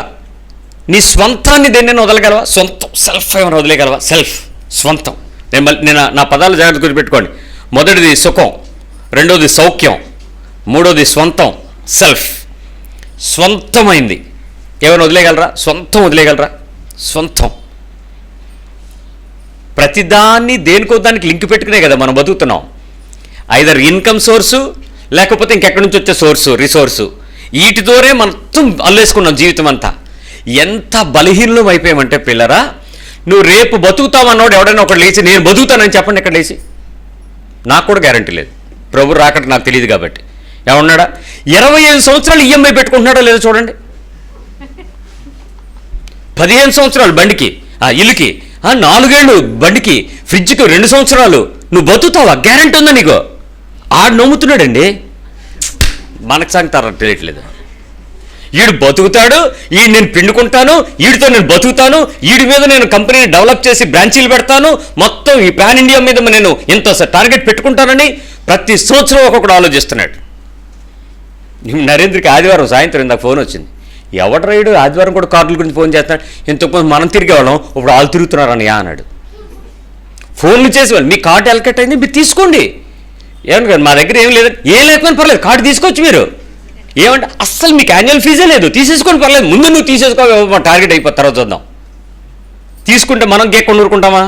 నీ స్వంతాన్ని దేన్నైనా వదలగలవా? సొంతం, సెల్ఫ్ ఏమైనా వదిలేయగలవా? సెల్ఫ్, స్వంతం. నేను నా పదాలు జాగ్రత్త గుర్తుపెట్టుకోండి. మొదటిది సుఖం, రెండోది సౌఖ్యం, మూడోది స్వంతం, సెల్ఫ్. స్వంతమైంది ఏమైనా వదిలేయగలరా? సొంతం వదిలేయగలరా? సొంతం. ప్రతిదాన్ని దేనికో దానికి లింక్ పెట్టుకునే కదా మనం బతుకుతున్నాం. ఐదర్ ఇన్కమ్ సోర్సు, లేకపోతే ఇంకెక్కడి నుంచి వచ్చే రిసోర్సు వీటితోనే మొత్తం అల్లేసుకున్నాం జీవితం అంతా. ఎంత బలహీనం అయిపోయామంటే పిల్లరా, నువ్వు రేపు బతుకుతావన్నోడు ఎవడైనా ఒకటి లేచి నేను బతుకుతానని చెప్పండి, ఎక్కడ లేచి. నాకు కూడా గ్యారంటీ లేదు, ప్రభు రాకట నాకు తెలియదు కాబట్టి. ఏమన్నాడా 25 సంవత్సరాలు ఈఎంఐ పెట్టుకుంటున్నాడో లేదో చూడండి. 15 సంవత్సరాలు బండికి, ఇల్లుకి, 4 ఏళ్ళు బండికి, ఫ్రిడ్జ్కి 2 సంవత్సరాలు. నువ్వు బతుకుతావా? గ్యారంటీ ఉందా నీకు? ఆడు నమ్ముతున్నాడండి. మనకు సంగతారా తెలియట్లేదు. వీడు బతుకుతాడు, వీడు నేను పిండుకుంటాను, వీడితో నేను బతుకుతాను, వీడి మీద నేను కంపెనీని డెవలప్ చేసి బ్రాంచీలు పెడతాను, మొత్తం ఈ పాన్ ఇండియా మీద నేను ఇంత టార్గెట్ పెట్టుకుంటానని ప్రతి సంవత్సరం ఒక్కొక్కడు ఆలోచిస్తున్నాడు. నరేంద్రకి ఆదివారం సాయంత్రం ఇందాక ఫోన్ వచ్చింది. ఎవడు రైడు ఆదివారం కూడా కార్డుల గురించి ఫోన్ చేస్తున్నాడు. ఇంతకుముందు మనం తిరిగేవాళ్ళం, ఇప్పుడు వాళ్ళు తిరుగుతున్నారని అన్నాడు. ఫోన్లు చేసేవాళ్ళు, మీ కార్డు ఎలకెట్ అయింది, మీరు తీసుకోండి. ఏమన్నా మా దగ్గర ఏం లేదు, ఏం లేకపోయినా పర్లేదు, కార్డు తీసుకోవచ్చు మీరు. ఏమంటే అస్సలు మీకు యాన్యువల్ ఫీజే లేదు, తీసేసుకొని పర్లేదు, ముందు నువ్వు తీసేసుకో, టార్గెట్ అయిపోయి తర్వాత చూద్దాం. తీసుకుంటే మనం గేక్కొని ఊరుకుంటామా?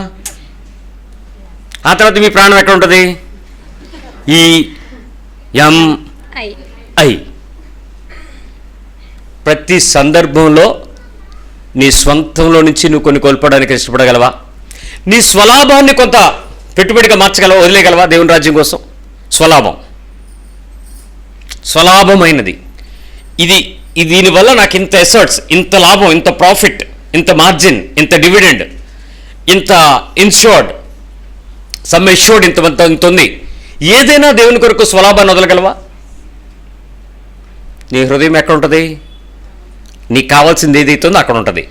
ఆ తర్వాత మీ ప్రాణం ఎక్కడ ఉంటుంది? EMI. ప్రతి సందర్భంలో నీ స్వంతంలో నుంచి నువ్వు కొన్ని కోల్పోవడానికి ఇష్టపడగలవా? నీ స్వలాభాన్ని కొంత పెట్టుబడిగా మార్చగలవా, వదిలేయగలవా దేవుని రాజ్యం కోసం? స్వలాభమైనది ఇది. దీనివల్ల నాకు ఇంత ఎసర్ట్స్, ఇంత లాభం, ఇంత ప్రాఫిట్, ఇంత మార్జిన్, ఇంత డివిడెండ్, ఇంత ఇన్షూర్డ్, సమ్ ఇన్షూర్డ్, ఇంత ఉంది. ఏదైనా దేవుని కొరకు స్వలాభాన్ని వదలగలవా? నీ హృదయం ఎక్కడ ఉంటుంది? నీకు కావాల్సింది ఏదైతే ఉందో అక్కడ ఉంటుంది.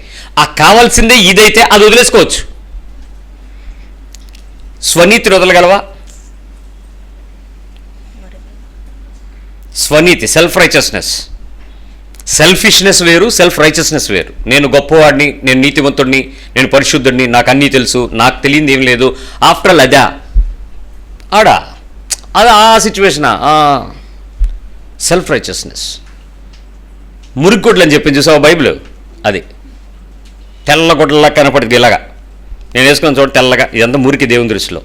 ఆ కావాల్సిందే ఇదైతే అది వదిలేసుకోవచ్చు. స్వనీతిని వదలగలవా? స్వనీతి, సెల్ఫ్ రైచస్నెస్. సెల్ఫిష్నెస్ వేరు, సెల్ఫ్ రైచస్నెస్ వేరు. నేను గొప్పవాడిని, నేను నీతివంతుడిని, నేను పరిశుద్ధుడిని, నాకు అన్నీ తెలుసు, నాకు తెలియంది ఏం లేదు. ఆఫ్టర్ ఆల్ అదా ఆ సిచ్యువేషనా? Self righteousness. మురికొడ్లు అని చెప్పింది చూసావు బైబిల్, అది తెల్లగొడ్డలా కనపడింది. ఇలాగా నేను వేసుకున్న చోట తెల్లగా, ఇదంతా మురికి దేవుని దృష్టిలో.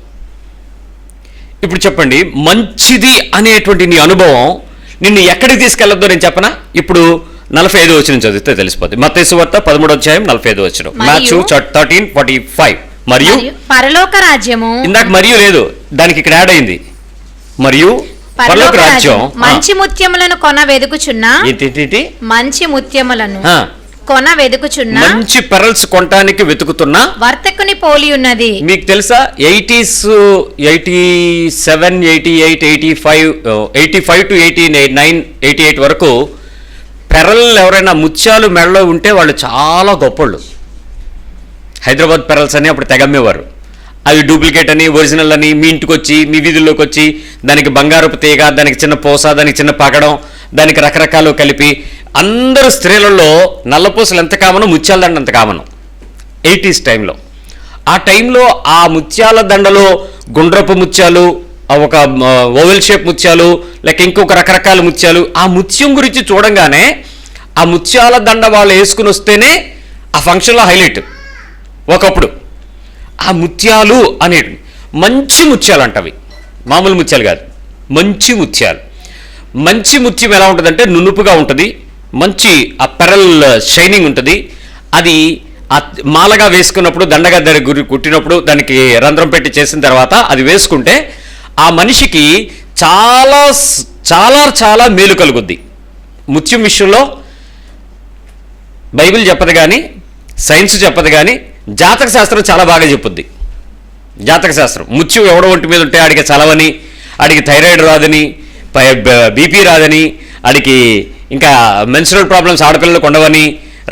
ఇప్పుడు చెప్పండి, మంచిది అనేటువంటి నీ అనుభవం నిన్ను ఎక్కడికి తీసుకెళ్లొద్దో నేను చెప్పనా? ఇప్పుడు 45వ వచనం చదివితే తెలిసిపోతుంది. మత్తయి సువార్త 13వ అధ్యాయం 45వ వచనం, మాథ్యూ 13:45. మరియు పరలోక రాజ్యము, ఇందాక మరియు లేదు, దానికి ఇక్కడ యాడ్ అయింది. మరియు పరలోక రాజ్యం మంచి ముత్యములను కొన వెదుకుచున్నా, మంచి ముత్యములను కొన వెదుకుచున్నా, మంచి పెరల్స్ కొనటానికి వెతుకుతున్నా వర్తకుని పోలి ఉన్నది. మీకు తెలుసా 80s, 87, 88, 85 to 89, 88 వరకు పెరల్ ఎవరైనా ముత్యాలు మెడలో ఉంటే వాళ్ళు చాలా గొప్పళ్ళు. హైదరాబాద్ పెరల్స్ అని అప్పుడు తెగమ్మేవారు. అవి డూప్లికేట్ అని, ఒరిజినల్ అని మీ ఇంటికి వచ్చి, మీ వీధుల్లోకి వచ్చి, దానికి బంగారపు తీగ, దానికి చిన్న పోస, దానికి చిన్న పగడం, దానికి రకరకాలు కలిపి, అందరూ స్త్రీలలో నల్లపూసలు ఎంత కామనో ముత్యాల దండ అంత కామను 80s టైంలో. ఆ టైంలో ఆ ముత్యాల దండలో గుండ్రపు ముత్యాలు, ఒక ఓవెల్ షేప్ ముత్యాలు, లేక ఇంకొక రకరకాల ముత్యాలు, ఆ ముత్యం గురించి చూడంగానే ఆ ముత్యాల దండ వాళ్ళు వేసుకుని వస్తేనే ఆ ఫంక్షన్లో హైలైట్. ఒకప్పుడు ఆ ముత్యాలు అనేవి మంచి ముత్యాలు అంటవి, మామూలు ముత్యాలు కాదు, మంచి ముత్యాలు. మంచి ముత్యం ఎలా ఉంటుందంటే నునుపుగా ఉంటుంది, మంచి ఆ పెరల్ షైనింగ్ ఉంటుంది. అది మాలగా వేసుకున్నప్పుడు, దండగా గురి కుట్టినప్పుడు, దానికి రంధ్రం పెట్టి చేసిన తర్వాత అది వేసుకుంటే ఆ మనిషికి చాలా చాలా చాలా మేలు కలుగుద్ది. ముత్యం విషయంలో బైబిల్ చెప్పదు కానీ, సైన్స్ చెప్పదు కానీ, జాతక శాస్త్రం చాలా బాగా చెప్పుద్ది. జాతక శాస్త్రం ముత్యం ఎవడో ఒంటి మీద ఉంటే ఆడికి చలవని, ఆడికి థైరాయిడ్ రాదని, బీపీ రాదని, ఆడికి ఇంకా మెన్స్ట్రువల్ ప్రాబ్లమ్స్ ఆడపిల్లలకు ఉండవని,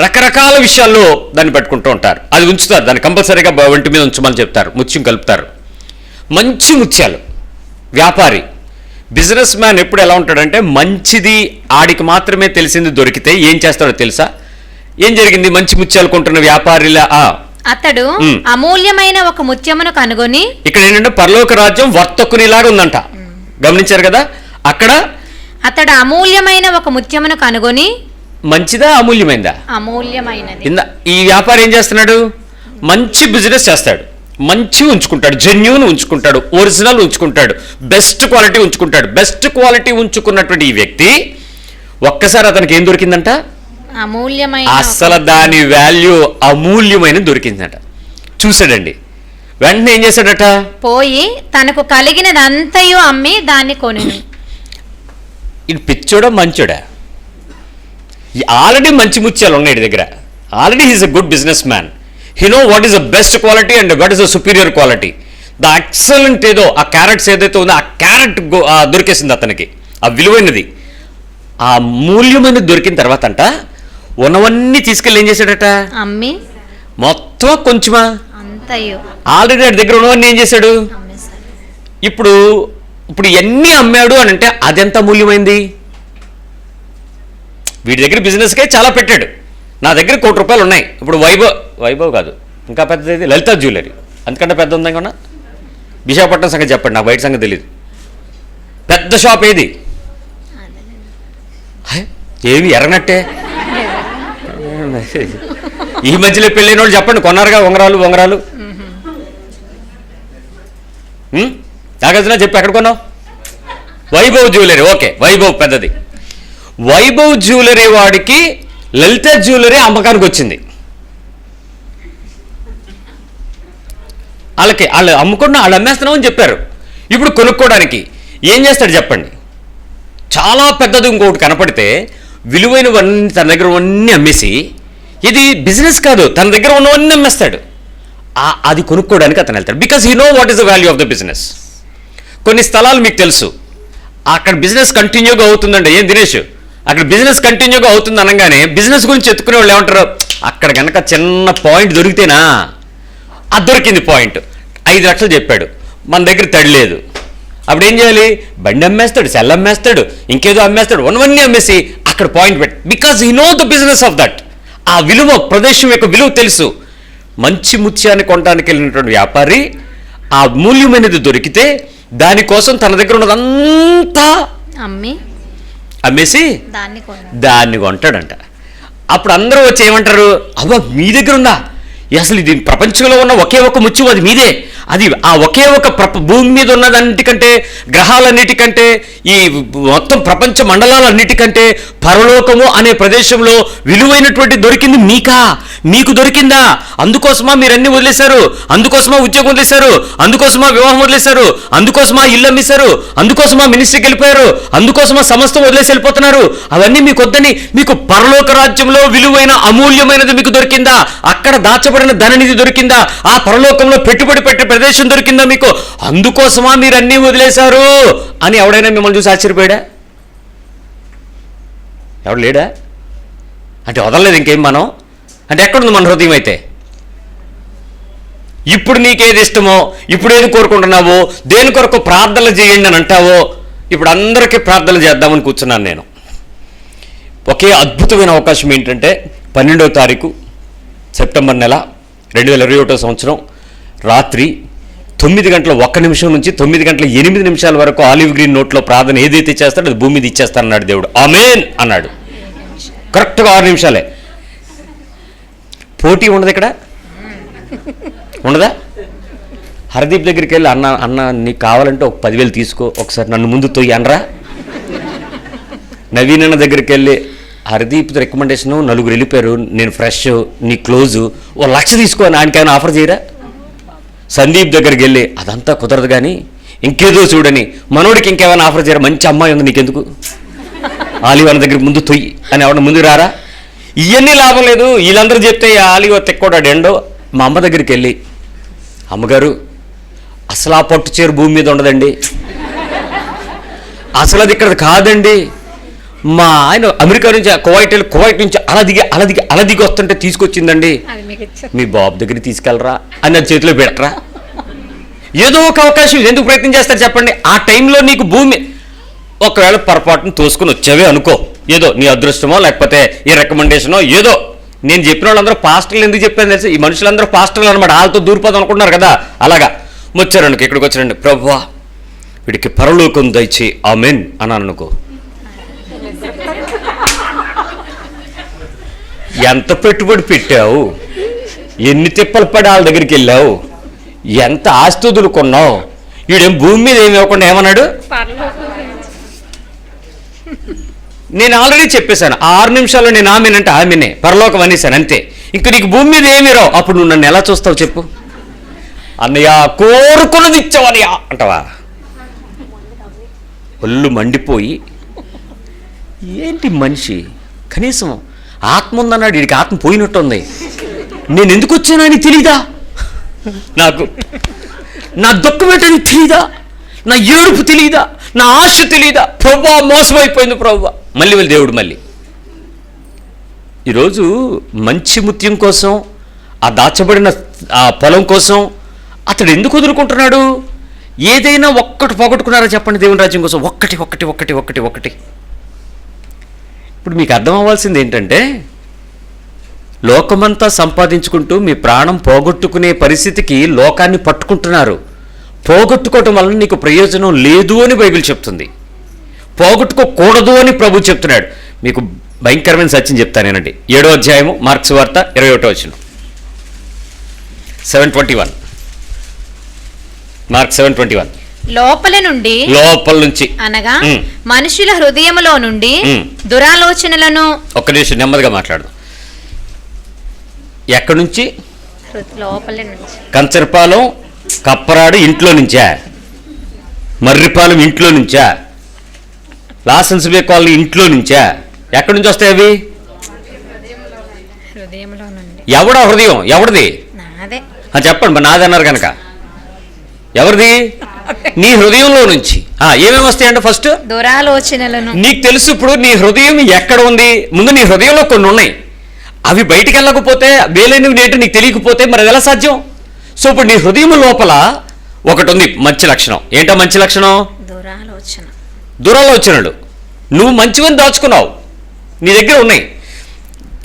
రకరకాల విషయాల్లో దాన్ని పెట్టుకుంటూ ఉంటారు. అది ఉంచుతారు, దాన్ని కంపల్సరీగా ఒంటి మీద ఉంచమని చెప్తారు, ముత్యం కలుపుతారు. మంచి ముత్యాలు. వ్యాపారి, బిజినెస్ మ్యాన్ ఎప్పుడు ఎలా ఉంటాడంటే, మంచిది ఆడికి మాత్రమే తెలిసింది దొరికితే ఏం చేస్తాడో తెలుసా? ఏం జరిగింది? మంచి ముత్యాలు కొంటున్న వ్యాపారిలా అతడు అమూల్యమైన ఒక ముత్యమును కనుగొని, ఇక్కడ ఏంటంటే పరలోక రాజ్యం వర్తకునిలాగా ఉందంట. గమనించారు కదా? అక్కడ అతడు అమూల్యమైన ఒక ముత్యమును కనుగొని, మంచిదా అమూల్యమైందా? అమూల్యమైనది. ఈ వ్యాపారి ఏం చేస్తున్నాడు? మంచి బిజినెస్ చేస్తాడు. మంచి ఉంచుకుంటాడు, జెన్యూన్ ఉంచుకుంటాడు, ఒరిజినల్ ఉంచుకుంటాడు, బెస్ట్ క్వాలిటీ ఉంచుకుంటాడు. బెస్ట్ క్వాలిటీ ఉంచుకున్నటువంటి ఈ వ్యక్తి ఒక్కసారి అతనికి ఏం దొరికిందంట? అమూల్యమైన, అసలు దాని వాల్యూ అమూల్యమైన దొరికిందట. చూశాడండి, వెంటనే ఏం చేశాడట? పోయి తనకు కలిగినదంతయు అమ్మి దాన్ని కొనెను. ఇది పిచ్చోడా మంచోడా? ఆల్రెడీ మంచి ముత్యాలు ఉన్నాయి దగ్గర. Already he's a good business man. He know what is the best quality and what is the superior quality. The excellent ఏదో ఆ క్యారెట్స్ ఏదైతే ఉందో ఆ క్యారెట్ దొరికేసింది అతనికి, ఆ విలువైనది, ఆ మూల్యమైనది దొరికిన తర్వాత అంట ఉన్నవన్నీ తీసుకెళ్ళి ఏం చేశాడట? అమ్మి మొత్తం కొంచెమా అంతయు ఆల్రెడీ వాడి దగ్గర ఉన్నవన్నీ ఏం చేశాడు? అమ్మేశాడు. ఇప్పుడు ఎన్ని అమ్మాడు అని అంటే అదెంత మూల్యమైంది? వీడి దగ్గర బిజినెస్కే చాలా పెట్టాడు. నా దగ్గర ₹1,00,00,000 ఉన్నాయి. ఇప్పుడు వైభవ్ కాదు, ఇంకా పెద్దది లలిత జ్యువెలరీ, అంతకంటే పెద్ద ఉందా కొన్నా? విశాఖపట్నం సంగతి చెప్పండి, నాకు బయట సంగతి తెలియదు. పెద్ద షాప్ ఏది? ఏమి ఎర్రనట్టే. ఈ మధ్యలో పెళ్ళైన వాళ్ళు చెప్పండి, కొన్నారుగా ఉంగరాలు. నాగార్జున చెప్పి ఎక్కడ కొన్నావు? వైభవ్ జ్యువెలరీ. ఓకే, వైభవ్ పెద్దది. వైభవ్ జ్యువెలరీ వాడికి లలిత జ్యువెలరీ అమ్మకానికి వచ్చింది. వాళ్ళు అమ్ముకున్న వాళ్ళు అమ్మేస్తున్నామని చెప్పారు. ఇప్పుడు కొనుక్కోవడానికి ఏం చేస్తాడు చెప్పండి? చాలా పెద్దది ఇంకొకటి కనపడితే విలువైనవన్నీ తన దగ్గర ఉన్నవన్నీ అమ్మేసి, ఇది బిజినెస్ కాదు, తన దగ్గర ఉన్నవన్నీ అమ్మేస్తాడు. అది కొనుక్కోవడానికి అతను వెళ్తాడు. Because he know what is the value of the business. కొన్ని స్థలాలు మీకు తెలుసు, అక్కడ బిజినెస్ కంటిన్యూగా అవుతుందండి. ఏం దినేష్, అక్కడ బిజినెస్ కంటిన్యూగా అవుతుంది అనగానే బిజినెస్ గురించి ఎత్తుకునే వాళ్ళు ఏమంటారు? అక్కడ కనుక చిన్న పాయింట్ దొరికితేనా, అది దొరికింది పాయింట్, 5 లక్షలు చెప్పాడు, మన దగ్గర తడి లేదు. అప్పుడు ఏం చేయాలి? బండి అమ్మేస్తాడు, సెల్ అమ్మేస్తాడు, ఇంకేదో అమ్మేస్తాడు, ఉన్నవన్నీ అమ్మేసి అక్కడ పాయింట్ పెట్టి, because he know the business of that. ఆ విలువ, ప్రదేశం యొక్క విలువ తెలుసు. మంచి ముత్యాన్ని కొనడానికి వెళ్ళినటువంటి వ్యాపారి ఆ మూల్యమైనది దొరికితే దానికోసం తన దగ్గర ఉన్నదంతా అమ్మేసి దాన్ని కొంటాడంట. అప్పుడు అందరూ వచ్చి ఏమంటారు? అవ్వ, మీ దగ్గర ఉందా? అసలు ఇది ప్రపంచంలో ఉన్న ఒకే ఒక ముత్యం, అది మీదే. అది ఆ ఒకే ఒక భూమి మీద ఉన్నదన్నిటికంటే, గ్రహాలన్నిటికంటే, ఈ మొత్తం ప్రపంచ మండలాలన్నిటికంటే పరలోకము అనే ప్రదేశంలో విలువైనటువంటి దొరికింది మీకా? మీకు దొరికిందా? అందుకోసమా మీరన్నీ వదిలేశారు? అందుకోసమా ఉద్యోగం వదిలేశారు? అందుకోసమా వివాహం వదిలేశారు? అందుకోసమా ఇల్లు అమ్మేశారు? అందుకోసమా మినిస్ట్రీకి వెళ్ళిపోయారు? అందుకోసమా సమస్తం వదిలేసి వెళ్ళిపోతున్నారు? అవన్నీ మీకు వద్దని, మీకు పరలోక రాజ్యంలో విలువైన అమూల్యమైనది మీకు దొరికిందా? అక్కడ దాచబడిన ధననిధి దొరికిందా? ఆ పరలోకంలో పెట్టుబడి పెట్టే ప్రదేశం దొరికిందా మీకు? అందుకోసమా మీరన్నీ వదిలేశారు అని ఎవడైనా మిమ్మల్ని చూసి ఆశ్చర్యపోయాడా? ఎవడు లేడా? అంటే వదలలేదు ఇంకేం మనం అంటే. ఎక్కడుంది మన హృదయం అయితే? ఇప్పుడు నీకేది ఇష్టమో, ఇప్పుడు ఏది కోరుకుంటున్నావో, దేని కొరకు ప్రార్థనలు చేయండి అని అంటావో, ఇప్పుడు అందరికీ ప్రార్థనలు చేద్దామని కూర్చున్నాను నేను. ఒకే అద్భుతమైన అవకాశం ఏంటంటే 12వ తారీఖు సెప్టెంబర్ నెల 2021 సంవత్సరం రాత్రి 9:01 నుంచి 9:08 వరకు ఆలివ్ గ్రీన్ నోట్లో ప్రార్థన ఏదైతే చేస్తాడో అది భూమి మీద ఇచ్చేస్తానన్నాడు దేవుడు. ఆమేన్ అన్నాడు. కరెక్ట్గా 6 నిమిషాలే. పోటీ ఉండదు ఇక్కడ, ఉండదా? హరదీప్ దగ్గరికి వెళ్ళి అన్న నీకు కావాలంటే ఒక 10,000 తీసుకో, ఒకసారి నన్ను ముందు తొయ్యి అనరా? నవీన్ అన్న దగ్గరికి వెళ్ళి హరదీప్ రికమెండేషను 4 వెళ్ళిపోయారు, నేను ఫ్రెష్, నీ క్లోజు, 1,00,000 తీసుకో అని ఆయనకేమైనా ఆఫర్ చేయరా? సందీప్ దగ్గరికి వెళ్ళి అదంతా కుదరదు కానీ ఇంకేదో చూడని మనోడికి ఇంకేమైనా ఆఫర్ చేయరా? మంచి అమ్మాయి ఉంది నీకెందుకు, ఆలివన్న దగ్గర ముందు తొయ్యి అని ఎవడ ముందుకు రారా? ఇవన్నీ లాభం లేదు. వీళ్ళందరూ చెప్తే ఆలివ తెక్కోడాడు ఎండో. మా అమ్మ దగ్గరికి వెళ్ళి, అమ్మగారు అసలు ఆ పట్టు చీర భూమి మీద ఉండదండి, అసలు అది ఇక్కడ కాదండి, మా ఆయన అమెరికా నుంచి కువైట్ నుంచి అలా దిగి వస్తుంటే తీసుకొచ్చిందండి, మీ బాబు దగ్గరికి తీసుకెళ్ళరా అని అది చేతిలో పెట్టరా? ఏదో ఒక అవకాశం ఎందుకు ప్రయత్నం చేస్తారు చెప్పండి? ఆ టైంలో నీకు భూమి ఒకవేళ పొరపాటును తోసుకుని వచ్చావే అనుకో, ఏదో నీ అదృష్టమో లేకపోతే ఈ రికమెండేషనో ఏదో. నేను చెప్పిన వాళ్ళందరూ పాస్టర్లు ఎందుకు చెప్పాను తెలుసు? ఈ మనుషులందరూ పాస్టర్లు అనమాట, వాళ్ళతో దూరిపోదాం అనుకుంటున్నారు కదా. అలాగా వచ్చారనుకో, ఇక్కడికి వచ్చారండి, ప్రభువా వీడికి పరలోకం దయచేయి ఆమేన్ అన్నాను అనుకో. ఎంత పెట్టుబడి పెట్టావు, ఎన్ని తిప్పలు పడి వాళ్ళ దగ్గరికి వెళ్ళావు, ఎంత ఆస్తుదులు కొన్నావు, వీడేం భూమి మీద ఏమి ఇవ్వకుండా ఏమన్నాడు? నేను ఆల్రెడీ చెప్పేశాను, 6 నిమిషాల్లో నేను ఆమెనంటే ఆమెనే, పరలోకం అనేసాను అంతే. ఇంక నీకు భూమి మీద ఏమి రావు. అప్పుడు నువ్వు నన్ను ఎలా చూస్తావు చెప్పు? అన్నయ్య కోరుకున్నది ఇచ్చావన్నయ్య అంటావా? ఒళ్ళు మండిపోయి, ఏంటి మనిషి, కనీసం ఆత్మ ఉందన్నాడు, వీడికి ఆత్మ పోయినట్టుంది, నేను ఎందుకు వచ్చానా అని తెలీదా నాకు? నా దుఃఖం ఏంటని తెలీదా? నా ఏడుపు తెలీదా? నా ఆశ తెలీదా? ప్రభువా మోసమైపోయింది ప్రభువా. మళ్ళీ వెళ్ళి దేవుడు మళ్ళీ ఈరోజు మంచి ముత్యం కోసం, ఆ దాచబడిన ఆ పొలం కోసం అతడు ఎందుకు వదులుకుంటున్నాడు? ఏదైనా ఒక్కటి పోగొట్టుకున్నారా చెప్పండి దేవుని రాజ్యం కోసం? ఒక్కటి ఒక్కటి ఒక్కటి ఒక్కటి ఒక్కటి. ఇప్పుడు మీకు అర్థం అవ్వాల్సింది ఏంటంటే, లోకమంతా సంపాదించుకుంటూ మీ ప్రాణం పోగొట్టుకునే పరిస్థితికి లోకాన్ని పట్టుకుంటున్నారు. పోగొట్టుకోవటం వలన నీకు ప్రయోజనం లేదు అని బైబిల్ చెప్తుంది, పోగొట్టుకోకూడదు అని ప్రభు చెప్తున్నాడు. మీకు భయంకరమైన సత్యం చెప్తానేనండి. 7వ అధ్యాయము మార్క్స్ వార్త 21వ వచనం. 7:21 మార్క్ 7:21. లోపల నుండి, లోపల నుంచి అనగా మనుషుల హృదయములో నుండి దురాలోచనలను. ఒక్క నిమిషం నెమ్మదిగా మాట్లాడదాం. ఎక్కడి నుంచి? లోపల నుంచి. కంచరపాలెం కప్పరాడు ఇంట్లో నుంచా? మర్రిపాలెం ఇంట్లో నుంచా? లాసెన్స్ బే కాలనీ ఇంట్లో నుంచా? ఎక్కడి నుంచి వస్తాయి అవి? హృదయంలో నుండి. ఎవడా హృదయం? ఎవరిది? నాదే. చెప్పండి, మరి నాది అన్నారు కనుక ఎవరిది? నీ హృదయంలో నుంచి. ఏమేమి వస్తాయంటే, ఫస్ట్ దురాలోచనలను. నీకు తెలుసు ఇప్పుడు నీ హృదయం ఎక్కడ ఉంది. ముందు నీ హృదయంలో కొన్ని ఉన్నాయి, అవి బయటికి వెళ్ళకపోతే, వేలేనివి నేటి నీకు తెలియకపోతే మరి అది ఎలా సాధ్యం? సో ఇప్పుడు నీ హృదయం లోపల ఒకటి ఉంది మంచి లక్షణం. ఏంటో మంచి లక్షణం? దురాలోచన. దురాలోచనలు. నువ్వు మంచివని దాచుకున్నావు, నీ దగ్గర ఉన్నాయి.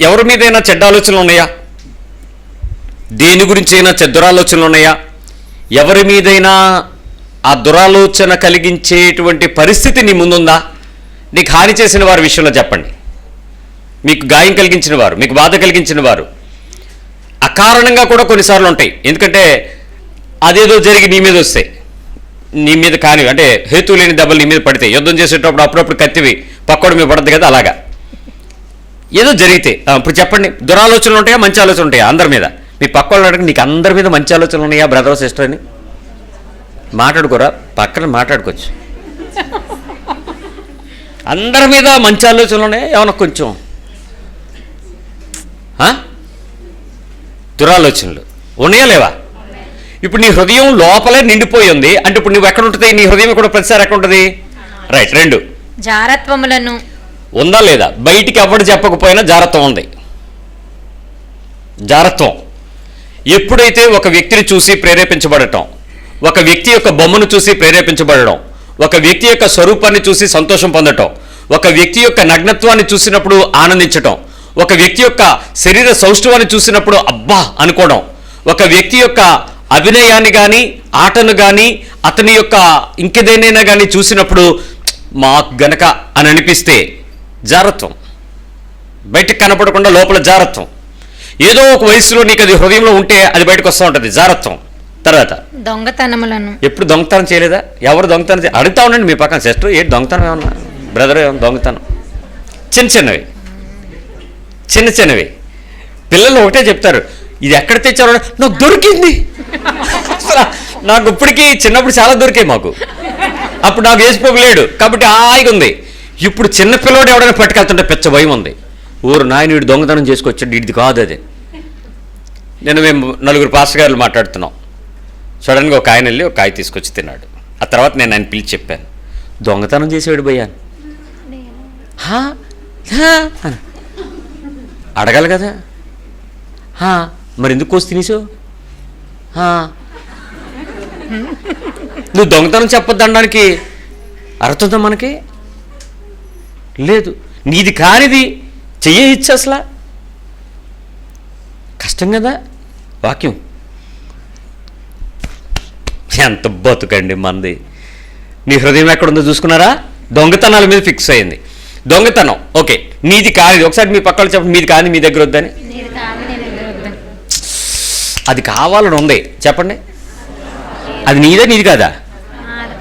ఎవరి మీదైనా చెడ్డ ఆలోచనలు ఉన్నాయా? దేని గురించి అయినా దురాలోచనలు ఉన్నాయా? ఎవరి మీదైనా ఆ దురాలోచన కలిగించేటువంటి పరిస్థితి నీ ముందుందా? నీకు హాని చేసిన వారి విషయంలో చెప్పండి. మీకు గాయం కలిగించిన వారు, మీకు బాధ కలిగించిన వారు అకారణంగా కూడా కొన్నిసార్లు ఉంటాయి. ఎందుకంటే అదేదో జరిగి నీ మీద వస్తాయి, నీ మీద కాని అంటే హేతు లేని దెబ్బలు నీ మీద పడితే, యుద్ధం చేసేటప్పుడు అప్పుడప్పుడు కత్తివి పక్కోడి మీద పడద్దు కదా, అలాగా ఏదో జరిగితే. ఇప్పుడు చెప్పండి, దురాలోచనలు ఉంటాయా, మంచి ఆలోచనలు ఉంటాయా అందరి మీద? మీ పక్కోళ్ళు అడగండి, నీకు అందరి మీద మంచి ఆలోచనలు ఉన్నాయా బ్రదర్ సిస్టర్ అని? మాట్లాడుకోరా, పక్కన మాట్లాడుకోవచ్చు. అందరి మీద మంచి ఆలోచనలు ఉన్నాయా? ఏమన్నా కొంచెం దురాలోచనలు ఉన్నాయా లేవా? ఇప్పుడు నీ హృదయం లోపలే నిండిపోయి ఉంది అంటే ఇప్పుడు నువ్వు ఎక్కడ ఉంటుంది? నీ హృదయం కూడా ప్రతిసారి ఎక్కడ ఉంటుంది? రైట్. 2 జారత్వములను ఉందా లేదా? బయటికి ఎవరు చెప్పకపోయినా జారత్వం ఉంది. జారత్వం ఎప్పుడైతే ఒక వ్యక్తిని చూసి ప్రేరేపించబడటం, ఒక వ్యక్తి యొక్క బొమ్మను చూసి ప్రేరేపించబడడం, ఒక వ్యక్తి యొక్క స్వరూపాన్ని చూసి సంతోషం పొందటం, ఒక వ్యక్తి యొక్క నగ్నత్వాన్ని చూసినప్పుడు ఆనందించటం, ఒక వ్యక్తి యొక్క శరీర సౌష్ఠవాన్ని చూసినప్పుడు అబ్బా అనుకోవడం, ఒక వ్యక్తి యొక్క అభినయాన్ని కానీ ఆటను కానీ అతని యొక్క ఇంకేదైనా కానీ చూసినప్పుడు మాకు గనక అని అనిపిస్తే జారత్వం. బయటకు కనపడకుండా లోపల జారత్వం. ఏదో ఒక వయసులో నీకు అది హృదయంలో ఉంటే అది బయటకు వస్తూ ఉంటుంది, జారత్వం. తర్వాత దొంగతనములను. ఎప్పుడు దొంగతనం చేయలేదా? ఎవరు దొంగతనం అడుగుతా ఉండండి మీ పక్కన, సిస్టర్ ఏంటి దొంగతనం ఏమన్నా, బ్రదర్ ఏమన్నా దొంగతనం? చిన్నవి చిన్న చిన్నవి. పిల్లలు ఒకటే చెప్తారు, ఇది ఎక్కడ తెచ్చారో నాకు దొరికింది. నాకు ఇప్పటికీ చిన్నప్పుడు చాలా దొరికాయి మాకు. అప్పుడు నాకు వేసిపోకు లేడు కాబట్టి హాయిగా ఉంది. ఇప్పుడు చిన్నపిల్లవాడు ఎవడైనా పట్టుకెళ్తుంటే పెద్ద భయం ఉంది. ఊరు నాయన వీడు దొంగతనం చేసుకొచ్చాడు, ఇది కాదు అది. మేము 4 పాస్టర్ గారులు మాట్లాడుతున్నాం. సడన్గా ఒక ఆయన వెళ్ళి ఒక కాయ తీసుకొచ్చి తిన్నాడు. ఆ తర్వాత నేను ఆయన పిలిచి చెప్పాను, దొంగతనం చేసేవాడు భయ్యాను. అడగాలి కదా, మరి ఎందుకు కోసి తినేసావు? నువ్వు దొంగతనం చెప్పొద్దనడానికి అర్థంతో మనకి లేదు. నీది కానిది చెయ్యచ్చు అసలు, కష్టం కదా. వాక్యం ఎంత బతుకండి మంది. నీ హృదయం ఎక్కడుందో చూసుకున్నారా? దొంగతనాల మీద ఫిక్స్ అయింది. దొంగతనం ఓకే, నీది కానిది. ఒకసారి మీ పక్కన చెప్పండి, మీది కాని మీ దగ్గర వద్దని. అది కావాలని ఉంది చెప్పండి. అది నీదే నీది కాదా?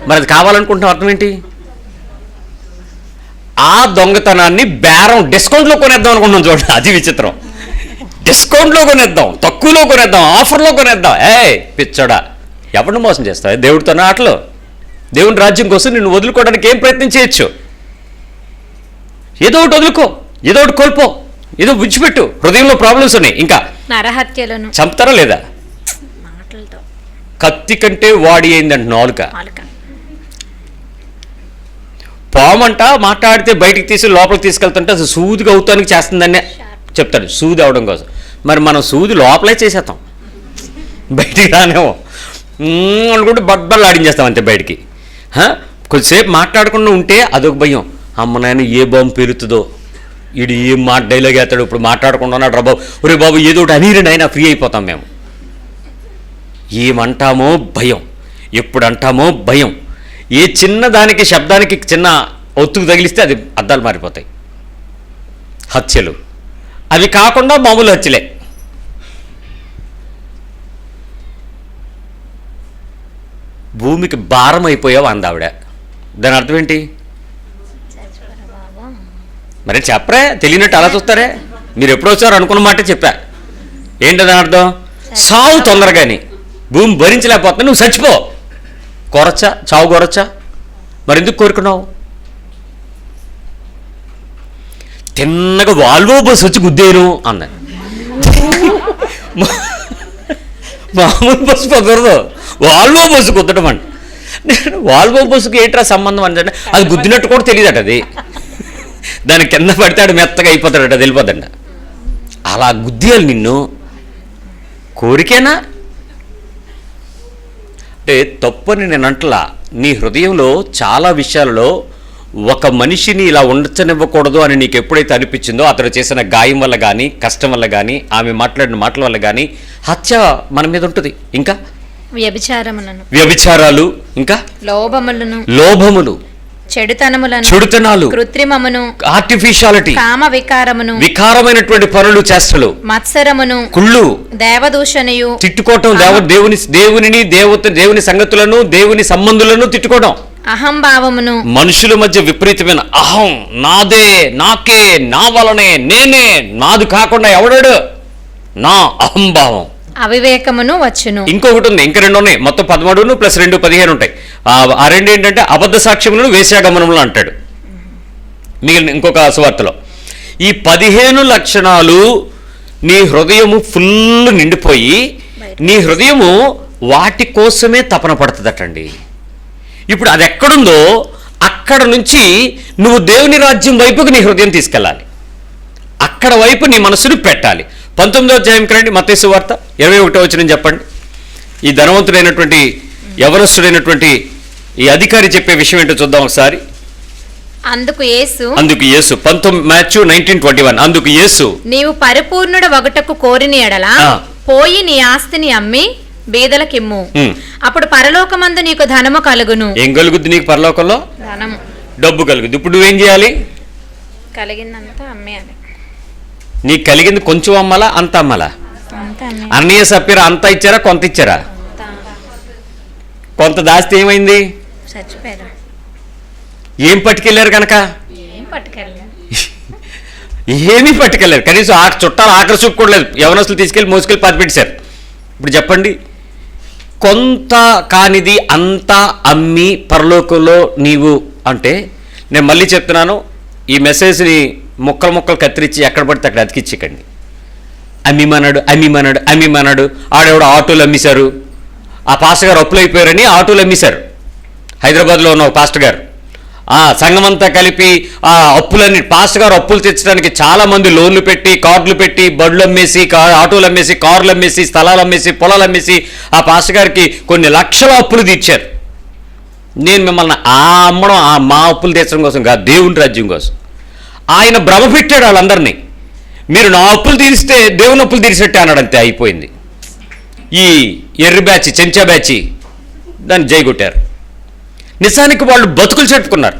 మరి అది కావాలనుకుంటున్నావు అర్థం ఏంటి? ఆ దొంగతనాన్ని బేరం డిస్కౌంట్లో కొనేద్దాం అనుకుంటున్నాం చూడండి, అది విచిత్రం. డిస్కౌంట్లో కొనేద్దాం, తక్కువలో కొనేద్దాం, ఆఫర్లో కొనేద్దాం. పిచ్చోడా, ఎవరిని మోసం చేస్తావు? దేవుడితోనే ఆటలు. దేవుని రాజ్యం కోసం నిన్ను వదులుకోవడానికి ఏం ప్రయత్నం చేయొచ్చు? ఏదో ఒకటి వదులుకో, ఏదో ఒకటి కోల్పో, ఏదో విడిచిపెట్టు. హృదయంలో ప్రాబ్లమ్స్ ఉన్నాయి. ఇంకా నరహత్యలను చంపుతారా లేదా? మాటలతో. కత్తి కంటే వాడి అయిందంట నాలుక. నాలుక. పామంట మాట్లాడితే బయటికి తీసి లోపలికి తీసుకెళ్తుంటే అది సూదిగా అవుతానికి చేస్తుందనే చెప్తాడు, సూది అవడం కోసం. మరి మనం సూది లోపలే చేసేస్తాం, బయటికి రానేమో అనుకుంటే బద్దలు ఆడించేస్తాం అంతే బయటికి. కొద్దిసేపు మాట్లాడకుండా ఉంటే అదొక భయం. అమ్మ నాయన ఏ బాంబు పేలుతుందో, వీడు ఏం మాట డైలాగ్ వేస్తాడు, ఇప్పుడు మాట్లాడకుండా ఉన్నాడు రా బాబు, ఒరే బాబు ఏదో ఒకటి అనిరండి అయినా ఫ్రీ అయిపోతాం మేము. ఏమంటామో భయం, ఎప్పుడు అంటామో భయం. ఏ చిన్న దానికి శబ్దానికి చిన్న ఒత్తుకు తగిలిస్తే అది అద్దాలు మారిపోతాయి. హత్యలు అవి కాకుండా మామూలు హత్యలే. భూమికి భారం అయిపోయావు అందావిడ. దాని అర్థం ఏంటి మరి? చెప్పరే, తెలియనట్టు అలా చూస్తారే. మీరు ఎప్పుడు వచ్చారు అనుకున్న మాట చెప్పా. ఏంటి దాని అర్థం? సావు తొందరగాని, భూమి భరించలేకపోతున్నా, నువ్వు చచ్చిపో. కోరచ్చా? చావు కోరచ్చా? మరి ఎందుకు కోరుకున్నావు? తిన్నగా వాల్వో బస్సు వచ్చి గుద్దేను అన్న. మామూలు బస్సు కుదరదు, వాల్వో బస్సు కుద్దడం అండి. నేను వాల్వో బస్సుకి ఏంట్రా సంబంధం అంటే అది గుద్దినట్టు కూడా తెలియదట. అది దాని కింద పడితే మెత్తగా అయిపోతాడట, తెలిపోదంట. అలా గుద్దేయాలి నిన్ను. కోరికేనా అంటే తప్పని నేను అంటలా. నీ హృదయంలో చాలా విషయాలలో ఒక మనిషిని ఇలా ఉండనివ్వకూడదు అని నీకు ఎప్పుడైతే అనిపించిందో, అతడు చేసిన గాయం వల్ల కానీ, కష్టం వల్ల కానీ, ఆమె మాట్లాడిన మాటల వల్ల కానీ హత్య మన మీద ఉంటుంది. ఇంకా వ్యభిచారాలు, ఇంకా లోభములు, చెడుతనాలు, కృత్రిమమును, ఆర్టిఫిషియాలిటీ, కామ వికారమును, వికారమైనటువంటి పనులు, చేష్టలు, మత్సరమును, కుళ్ళు, దేవదూషణయు, తిట్టుకోవటం, దేవుని సంగతులను, దేవుని సంబంధులను తిట్టుకోవడం, అహంభావమును, మనుషుల మధ్య విపరీతమైన అహం, నాదే, నాకే, నా వలనే, నేనే, నాది కాకుండా ఎవడాడు, నా అహంభావం, అవివేకమును వచ్చును. ఇంకొకటి ఉంది, ఇంకా రెండు ఉన్నాయి. మొత్తం 13 + 2 15 ఉంటాయి. ఆ రెండు ఏంటంటే అబద్ధ సాక్ష్యములను, వేశ్యాగమనములు అంటాడు మిగిలిన ఇంకొక సువార్తలో. ఈ 15 లక్షణాలు నీ హృదయము ఫుల్ నిండిపోయి నీ హృదయము వాటి కోసమే తపన పడుతుందటండి. ఇప్పుడు అది ఎక్కడుందో అక్కడ నుంచి నువ్వు దేవుని రాజ్యం వైపుకు నీ హృదయం తీసుకెళ్ళాలి. అక్కడ వైపు నీ మనసును పెట్టాలి. 19వ అధ్యాయంకి రండి, మత్తయి సువార్త 21వ వచనం చెప్పండి. ఈ ధనవంతుడైనటువంటి యవనస్తుడైనటువంటి ఈ అధికారి చెప్పే విషయం ఏంటో చూద్దాం ఒకసారి. అందుకు యేసు మాథ్యూ 19:21 అందుకు యేసు, నీవు పరిపూర్ణుడు వగుటకు కోరిన ఎడల పోయి నీ ఆస్తిని అమ్మి బీదలకిమ్ము, అప్పుడు పరలోకమందు నీకు ధనము కలుగును. ఏం కలుగుద్ది నీకు పరలోకంలో? ధనము, డబ్బు కలుగుద్ది. ఇప్పుడు నువ్వేం చేయాలి? కలిగిందంతా అమ్మేయాలి. నీకు కలిగింది కొంచెం అమ్మాలా, అంత అమ్మాలా? అన్నయ్య సప్పిరా అంత ఇచ్చారా, కొంత ఇచ్చారా? కొంత దాస్తే ఏమైంది? ఏం పట్టుకెళ్ళారు కనుక? ఏమీ పట్టుకెళ్ళారు. కనీసం ఆ చుట్టాలు ఆఖరి చూపుకోలేదు. యవనస్తులు తీసుకెళ్ళి మోసుకెళ్ళి పాతిపెట్టేశారు. ఇప్పుడు చెప్పండి, కొంత కానిది అంతా అమ్మి పరలోకంలో నీవు అంటే, నేను మళ్ళీ చెప్తున్నాను, ఈ మెసేజ్ని ముక్కలు కత్తిరించి ఎక్కడ పడితే అక్కడ అతికించకండి. అమ్మిమన్నాడు. ఆడెవడో ఆటోలు అమ్మేశారు. ఆ పాస్టర్ గారు అప్పులు అయిపోయారని ఆటోలు అమ్మేశారు. హైదరాబాద్లో ఉన్న ఒక పాస్టర్ గారు సంఘమంతా కలిపి ఆ అప్పులన్నీ, పాస్టర్ గారు అప్పులు తెచ్చడానికి చాలామంది లోన్లు పెట్టి, కార్డులు పెట్టి, బళ్ళు అమ్మేసి, ఆటోలు అమ్మేసి, కార్లు అమ్మేసి, స్థలాలు అమ్మేసి, పొలాలు అమ్మేసి ఆ పాస్టర్ గారికి కొన్ని లక్షల అప్పులు తీర్చారు. నేను మిమ్మల్ని అమ్మడం మా అప్పులు తీర్చడం కోసం కాదు, దేవుని రాజ్యం కోసం. ఆయన భ్రమ పెట్టాడు వాళ్ళందరినీ. మీరు నా అప్పులు తీరిస్తే దేవుని అప్పులు తీరిసినట్టే అన్నాడు. అంతే, అయిపోయింది. ఈ ఎర్రి బ్యాచి, చెంచా బ్యాచి దాన్ని జైగొట్టారు. నిజానికి వాళ్ళు బతుకులు చెప్పుకున్నారు.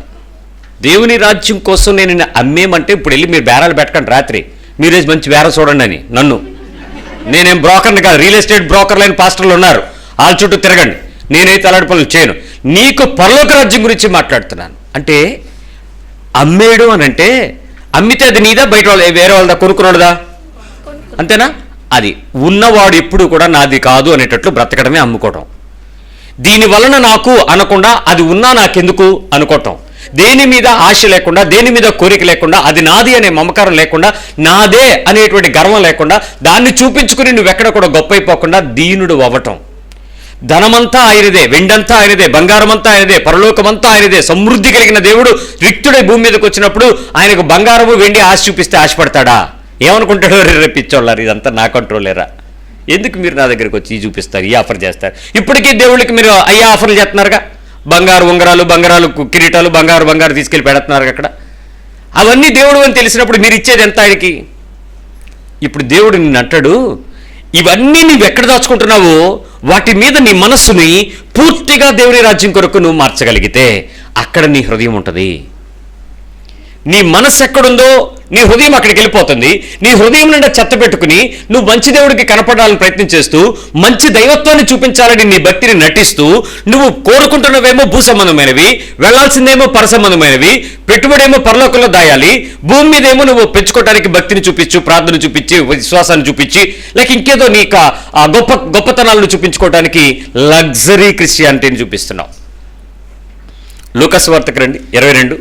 దేవుని రాజ్యం కోసం నేను అమ్మేమంటే ఇప్పుడు వెళ్ళి మీరు బేరాలు పెట్టకండి. రాత్రి మీరే మంచి బేరం చూడండి అని నన్ను. నేనేం బ్రోకర్ని కాదు, రియల్ ఎస్టేట్ బ్రోకర్లు అయిన పాస్టర్లు ఉన్నారు, వాళ్ళ చుట్టూ తిరగండి. నేనైతే అలాంటి పనులు చేయను. నీకు పరలోక రాజ్యం గురించి మాట్లాడుతున్నాను. అంటే అమ్మేయడం అని అంటే అమ్మితే అది నీదా, బయట వాళ్ళ వేరే వాళ్ళదా, కొనుక్కున్నాడుదా, అంతేనా? అది ఉన్నవాడు ఎప్పుడు కూడా నాది కాదు అనేటట్లు బ్రతకడమే అమ్ముకోవటం. దీని వలన నాకు అనకుండా అది ఉన్నా నాకెందుకు అనుకోవటం. దేని మీద ఆశ లేకుండా, దేని మీద కోరిక లేకుండా, అది నాది అనే మమకారం లేకుండా, నాదే అనేటువంటి గర్వం లేకుండా, దాన్ని చూపించుకుని నువ్వెక్కడ కూడా గొప్ప అయిపోకుండా దీనుడు అవ్వటం. ధనమంతా ఆయనదే, వెండంతా ఆయనదే, బంగారమంతా ఆయనదే, పరలోకమంతా ఆయనదే. సమృద్ధి కలిగిన దేవుడు రిక్తుడై భూమి మీదకి వచ్చినప్పుడు ఆయనకు బంగారము వెండి ఆశ చూపిస్తే ఆశపడతాడా? ఏమనుకుంటాడో, రేపిచ్చోళ్ళారు ఇదంతా నా కంట్రోలేరా, ఎందుకు మీరు నా దగ్గరికి వచ్చి ఈ చూపిస్తారు, ఈ ఆఫర్ చేస్తారు. ఇప్పటికీ దేవుళ్ళకి మీరు అయ్యా ఆఫర్లు చేస్తున్నారుగా, బంగారు ఉంగరాలు, బంగారాలు కిరీటాలు, బంగారు తీసుకెళ్ళి పెడుతున్నారు అక్కడ. అవన్నీ దేవుడు అని తెలిసినప్పుడు మీరు ఇచ్చేది ఎంత ఆయనకి? ఇప్పుడు దేవుడు నిన్ను అంటాడు, ఇవన్నీ నువ్వు ఎక్కడ దాచుకుంటున్నావో వాటి మీద నీ మనస్సుని పూర్తిగా దేవుని రాజ్యం కొరకు నువ్వు మార్చగలిగితే అక్కడ నీ హృదయం ఉంటుంది. నీ మనస్సు ఎక్కడుందో నీ హృదయం అక్కడికి వెళ్ళిపోతుంది. నీ హృదయం నిండా చెత్త పెట్టుకుని నువ్వు మంచి దేవుడికి కనపడాలని ప్రయత్నం చేస్తూ, మంచి దైవత్వాన్ని చూపించాలని నీ భక్తిని నటిస్తూ, నువ్వు కోరుకుంటున్నవేమో భూ సంబంధమైనవి, వెళ్లాల్సిందేమో పరసంబంధమైనవి, పెట్టుబడేమో పరలోకంలో దాయాలి, భూమి మీదేమో నువ్వు పెంచుకోవడానికి భక్తిని చూపించు, ప్రార్థన చూపించి, విశ్వాసాన్ని చూపించి, లేక ఇంకేదో నీకు ఆ గొప్పతనాలను చూపించుకోవడానికి లగ్జరీ క్రిస్టియానిటీని చూపిస్తున్నావు. లూకాసు వార్తకు రండి,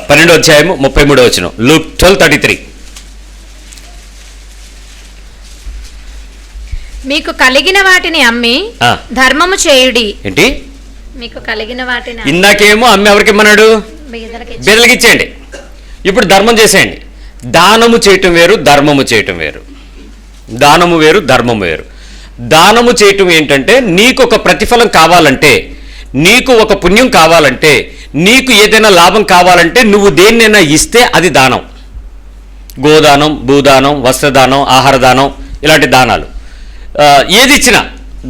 12వ అధ్యాయము 33వ వచనం. లూక్ 12:33. మీకు కలిగిన వాటిని అమ్మి ధర్మము చేయుడి. ఏంటి? మీకు కలిగిన వాటిని ఇందాకేమో అమ్మి ఎవరికి ఇమ్మన్నాడు? బీదలకి ఇచ్చేయండి. ఇప్పుడు ధర్మం చేసేయండి. దానము చేయటం వేరు, ధర్మము చేయటం వేరు. దానము వేరు, ధర్మము వేరు. దానము చేయటం ఏంటంటే నీకు ఒక ప్రతిఫలం కావాలంటే, నీకు ఒక పుణ్యం కావాలంటే, నీకు ఏదైనా లాభం కావాలంటే నువ్వు దేన్నైనా ఇస్తే అది దానం. గోదానం, భూదానం, వస్త్రదానం, ఆహారదానం, ఇలాంటి దానాలు ఏది ఇచ్చినా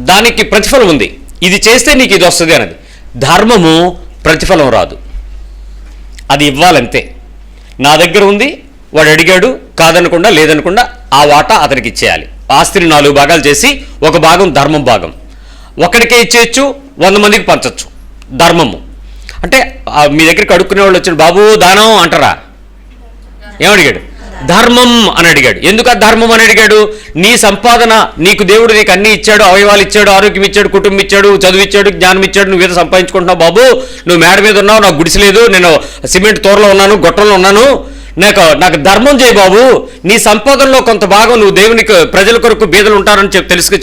దానికి ప్రతిఫలం ఉంది. ఇది చేస్తే నీకు ఇది వస్తుంది అన్నది. ధర్మము ప్రతిఫలం రాదు, అది ఇవ్వాలంతే. నా దగ్గర ఉంది, వాడు అడిగాడు, కాదనకుండా లేదనకుండా ఆ వాటా అతనికి ఇచ్చేయాలి. ఆస్తిని 4 భాగాలు చేసి ఒక భాగం ధర్మం భాగం. ఒకడికే ఇచ్చేయచ్చు, 100 మందికి పంచచ్చు. ధర్మము అంటే మీ దగ్గరికి అడుక్కునే వాళ్ళు వచ్చాడు, బాబు దానం అంటారా? ఏమడిగాడు? ధర్మం అని అడిగాడు. ఎందుకు ఆ ధర్మం అని అడిగాడు? నీ సంపాదన, నీకు దేవుడు నీకు అన్ని ఇచ్చాడు, అవయవాలు ఇచ్చాడు, ఆరోగ్యం ఇచ్చాడు, కుటుంబం ఇచ్చాడు, చదువు ఇచ్చాడు, జ్ఞానం ఇచ్చాడు, నువ్వేదో సంపాదించుకుంటున్నావు బాబు, నువ్వు మేడ మీద ఉన్నావు, నాకు గుడిసి లేదు, నేను సిమెంట్ తోరలో ఉన్నాను, గొట్టంలో ఉన్నాను, నాకు ధర్మం చేయి బాబు. నీ సంపాదనలో కొంత భాగం నువ్వు దేవునికి, ప్రజల కొరకు బీదలు ఉంటారని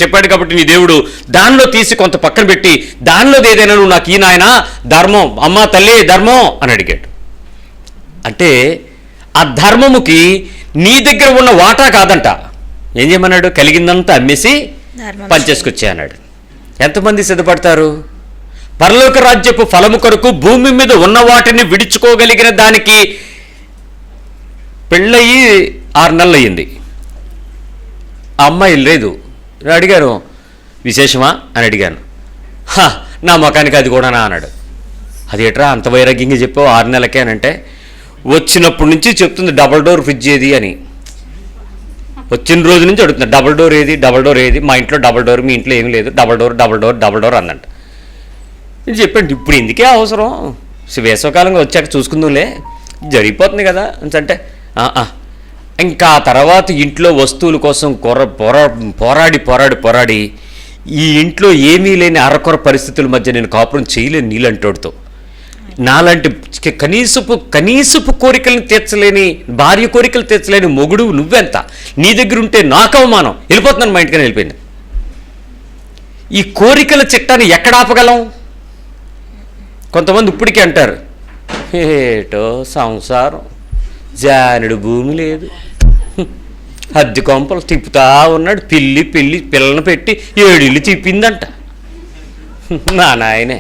చెప్పాడు కాబట్టి నీ దేవుడు దానిలో తీసి కొంత పక్కన పెట్టి దానిలో ఏదైనా నువ్వు నాకు ఈ నాయన ధర్మం, అమ్మ తల్లి ధర్మం అని అడిగాడు. అంటే ఆ ధర్మముకి నీ దగ్గర ఉన్న వాటా కాదంట. ఏం చేయమన్నాడు? కలిగిందంతా అమ్మేసి పంచేసుకొచ్చే అన్నాడు. ఎంతమంది సిద్ధపడతారు? పరలోక రాజ్యపు ఫలము కొరకు భూమి మీద ఉన్న వాటిని విడుచుకోగలిగిన దానికి పెళ్ళయి 6 నెలలు అయ్యింది, ఆ అమ్మాయి లేదు. అడిగాను, విశేషమా అని అడిగాను. నా ముఖానికి అది కూడానా అన్నాడు. అది ఎట్రా అంత వైరాగ్యంగా చెప్పావు 6 నెలలకే అని అంటే, వచ్చినప్పటి నుంచి చెప్తుంది డబల్ డోర్ ఫ్రిడ్జ్ ఏది అని. వచ్చిన రోజు నుంచి అడుగుతుంది డబల్ డోర్ ఏది, డబల్ డోర్ ఏది, మా ఇంట్లో డబల్ డోర్, మీ ఇంట్లో ఏం లేదు, double door double door double door అందంట. నేను చెప్పాను, ఇప్పుడు ఎందుకే అవసరం, వేసవకాలంగా వచ్చాక చూసుకుందాంలే, జరిగిపోతుంది కదా అంటే, ఇంకా తర్వాత ఇంట్లో వస్తువుల కోసం పోరాడి ఈ ఇంట్లో ఏమీ లేని అరకొర పరిస్థితుల మధ్య నేను కాపురం చేయలేను నీళ్ళంటోడితో. నాలాంటి కనీసపు కోరికలను తీర్చలేని, భార్య కోరికలు తీర్చలేని మొగుడు నువ్వెంత, నీ దగ్గర ఉంటే నాకు అవమానం, వెళ్ళిపోతున్నాను, మా ఇంటికని వెళ్ళిపోయింది. ఈ కోరికల చిట్టాన్ని ఎక్కడ ఆపగలం? కొంతమంది ఇప్పటికీ అంటారు, ఏటో సంసారం, జానుడు భూమి లేదు, అద్దె కొంపలు తిప్పుతా ఉన్నాడు, పిల్లను పెట్టి 7 ఇళ్ళు తిప్పిందంట. నా నాయనే,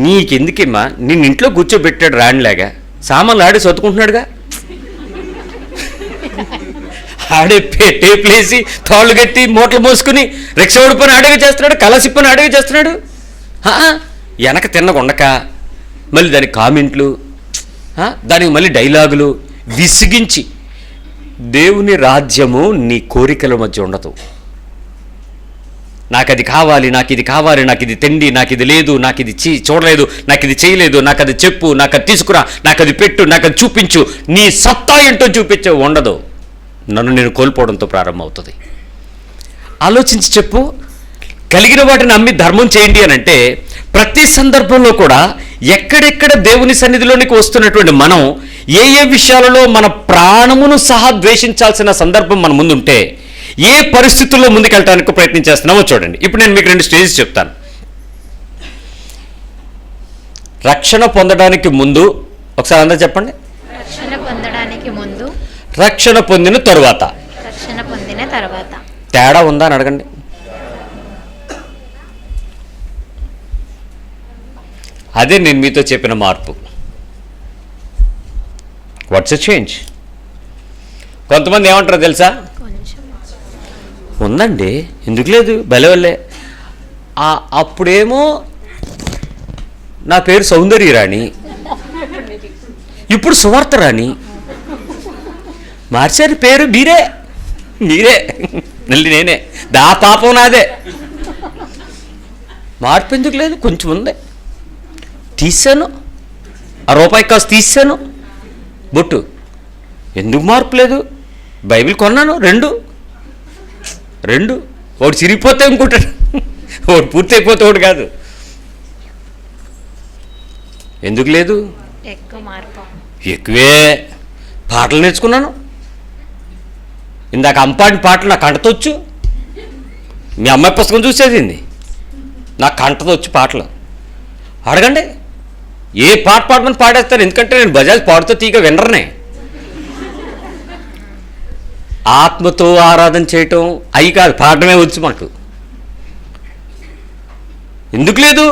నీకెందుకేమ్మా, నిన్ను ఇంట్లో కూర్చోబెట్టాడు రాణిలాగా, సామాన్లు ఆడి సర్దుకుంటున్నాడుగా, ఆడే టేపులేసి తాళ్ళు కట్టి మూటలు మోసుకుని రిక్షా పని ఆడేవి చేస్తున్నాడు, కలసిప్పని ఆడేవి చేస్తున్నాడు. వెనక తిన్నగుండక మళ్ళీ దానికి కామెంట్లు, దానికి మళ్ళీ డైలాగులు విసిగించి, దేవుని రాజ్యము నీ కోరికల మధ్య ఉండదు. నాకు అది కావాలి, నాకు ఇది కావాలి, నాకు ఇది తిండి, నాకు ఇది లేదు, నాకు ఇది చూడలేదు, నాకు ఇది చేయలేదు, నాకు అది చెప్పు, నాకు అది తీసుకురా, నాకు అది పెట్టు, నాకు అది చూపించు, నీ సత్తా ఏంటో చూపించు. ఉండదు. నన్ను నేను కోల్పోవడంతో ప్రారంభమవుతుంది. ఆలోచించి చెప్పు. కలిగిన వాటిని అమ్మి ధర్మం చేయండి అని అంటే ప్రతి సందర్భంలో కూడా ఎక్కడెక్కడ దేవుని సన్నిధిలోనికి వస్తున్నటువంటి మనం ఏ ఏ విషయాలలో మన ప్రాణమును సహా ద్వేషించాల్సిన సందర్భం మన ముందుంటే ఏ పరిస్థితుల్లో ముందుకెళ్ళడానికి ప్రయత్నం చేస్తున్నామో చూడండి. ఇప్పుడు నేను మీకు 2 స్టేజెస్ చెప్తాను. రక్షణ పొందడానికి ముందు, ఒకసారి అందరూ చెప్పండి. రక్షణ పొందడానికి ముందు, రక్షణ పొందిన తరువాత. రక్షణ పొందిన తర్వాత. తేడా ఉందా అని అడగండి. అదే నేను మీతో చెప్పిన మార్పు. What's a change? కొంతమంది ఏమంటారో తెలుసా? ఉందండి, ఎందుకు లేదు, భలేవల్లే. అప్పుడేమో నా పేరు సౌందర్యరాణి, ఇప్పుడు సువార్త రాణి. మార్చారు పేరు. మీరే మళ్ళీ నేనే. దా పాపం నాదే. మార్పు ఎందుకు లేదు? కొంచెం ఉంది. తీసాను, ₹1 కాసు తీసాను. బొట్టు ఎందుకు మార్పు లేదు? బైబిల్ కొన్నాను, 2 ఒకటి చిరిగిపోతే ఇంకోటాడు, ఒకటి పూర్తి అయిపోతే ఒకటి కాదు. ఎందుకు లేదు? ఎక్కువే. పాటలు నేర్చుకున్నాను. ఇందాక అంపాటి పాటలు నాకు కంటతొచ్చు. మీ అమ్మాయి పుస్తకం చూసేది నాకు కంటతొచ్చు పాటలు. అడగండి, ఏ పాట పాడమని పాడేస్తాను. ఎందుకంటే నేను బజాజ్ పాడుతూ తీగ వినరనే. ఆత్మతో ఆరాధన చేయటం అయి కాదు, పాడమే వచ్చు మనకు. ఎందుకు లేదు?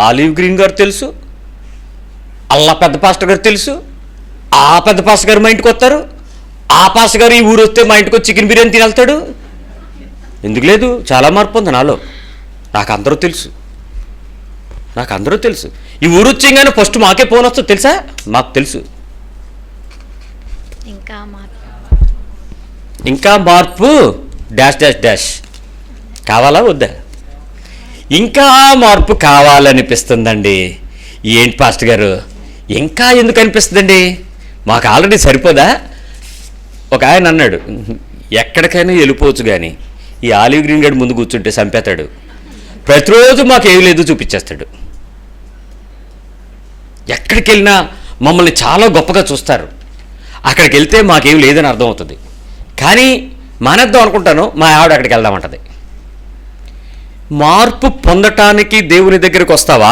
ఆలివ్ గ్రీన్ గారు తెలుసు, అల్లా పెద్ద పాస్టర్ గారు తెలుసు. ఆ పెద్ద పాస్టర్ గారు మా ఇంటికి వస్తారు. ఆ పాస్టర్ గారు ఈ ఊరు వస్తే మా ఇంటికి వచ్చి చికెన్ బిర్యానీ తిని వెళ్తాడు. ఎందుకు లేదు? చాలా మార్పు ఉంది నాలో. నాకు అందరూ తెలుసు. ఈ ఊరు వచ్చేగానే ఫస్ట్ మాకే ఫోన్ వస్తుంది తెలుసా? మాకు తెలుసు. ఇంకా మార్పు డాష్ కావాలా వద్దా? ఇంకా మార్పు కావాలనిపిస్తుందండి. ఏంటి పాస్టర్ గారు, ఇంకా ఎందుకు అనిపిస్తుందండి? మాకు ఆల్రెడీ సరిపోదా? ఒక ఆయన అన్నాడు, ఎక్కడికైనా వెళ్ళిపోవచ్చు కానీ ఈ ఆలివ్ గ్రీన్ గడ్ ముందు కూర్చుంటే చంపేస్తాడు. ప్రతిరోజు మాకు ఏమి లేదు చూపించేస్తాడు. ఎక్కడికి వెళ్ళినా మమ్మల్ని చాలా గొప్పగా చూస్తారు. అక్కడికి వెళ్తే మాకేం లేదని అర్థమవుతుంది. కానీ మానేద్దాం అనుకుంటాను, మా ఆవిడ అక్కడికి వెళ్దామంటది. మార్పు పొందటానికి దేవుని దగ్గరికి వస్తావా?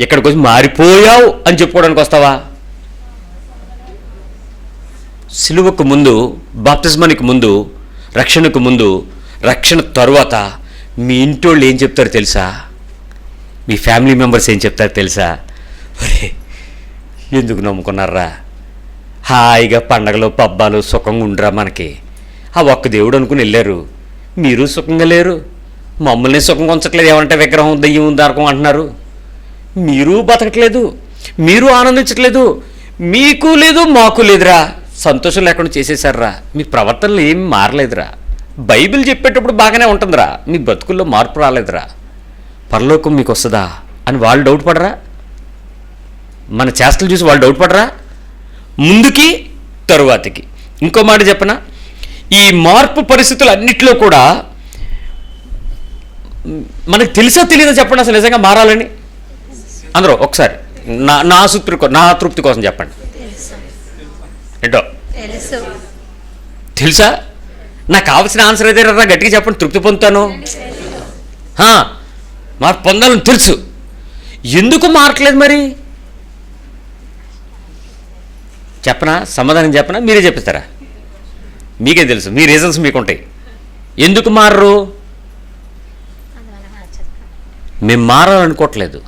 ఇక్కడికి వచ్చి మారిపోయావు అని చెప్పుకోవడానికి వస్తావా? సిలువకు ముందు, బాప్తిస్మానికి ముందు, రక్షణకు ముందు, రక్షణ తరువాత మీ ఇంటోళ్ళు ఏం చెప్తారు తెలుసా? మీ ఫ్యామిలీ మెంబర్స్ ఏం చెప్తారు తెలుసా? ఒరే ఎందుకు నమ్ముకున్నారా? హాయిగా పండగలు పబ్బాలు సుఖంగా ఉండరా మనకి. ఆ ఒక్క దేవుడు అనుకుని వెళ్ళారు. మీరు సుఖంగా లేరు. మమ్మల్ని సుఖంగా ఉంచట్లేదు. ఏమంటే విగ్రహం దయ్యం దారకం అంటున్నారు. మీరు బతకట్లేదు, మీరు ఆనందించట్లేదు. మీకు లేదు, మాకు లేదురా. సంతోషం లేకుండా చేసేసారా. మీ ప్రవర్తనలు ఏమి మారలేదురా. బైబిల్ చెప్పేటప్పుడు బాగానే ఉంటుందిరా, మీ బతుకుల్లో మార్పు రాలేదురా. పరలోకం మీకు వస్తుందా అని వాళ్ళు డౌట్ పడరా? మన చేష్టలు చూసి వాళ్ళు డౌట్ పడరా? ముందుకి తరువాతికి. ఇంకో మాట చెప్పనా, ఈ మార్పు పరిస్థితులు అన్నిట్లో కూడా మనకు తెలుసా తెలియదా చెప్పండి అసలు నిజంగా మారాలని? అందరూ ఒకసారి నా తృప్తి కోసం చెప్పండి. ఏంటో తెలుసా? నాకు కావాల్సిన ఆన్సర్ అయితే రా, గట్టిగా చెప్పండి, తృప్తి పొందుతాను. మార్పు పొందాలని తెలుసు. ఎందుకు మారట్లేదు మరి? చెప్పనా? సమాధానం చెప్పనా? మీరే చెప్పిస్తారా? మీకే తెలుసు, మీ రీజన్స్ మీకుంటాయి. ఎందుకు మారరు? మేము మారాలనుకోవట్లేదు.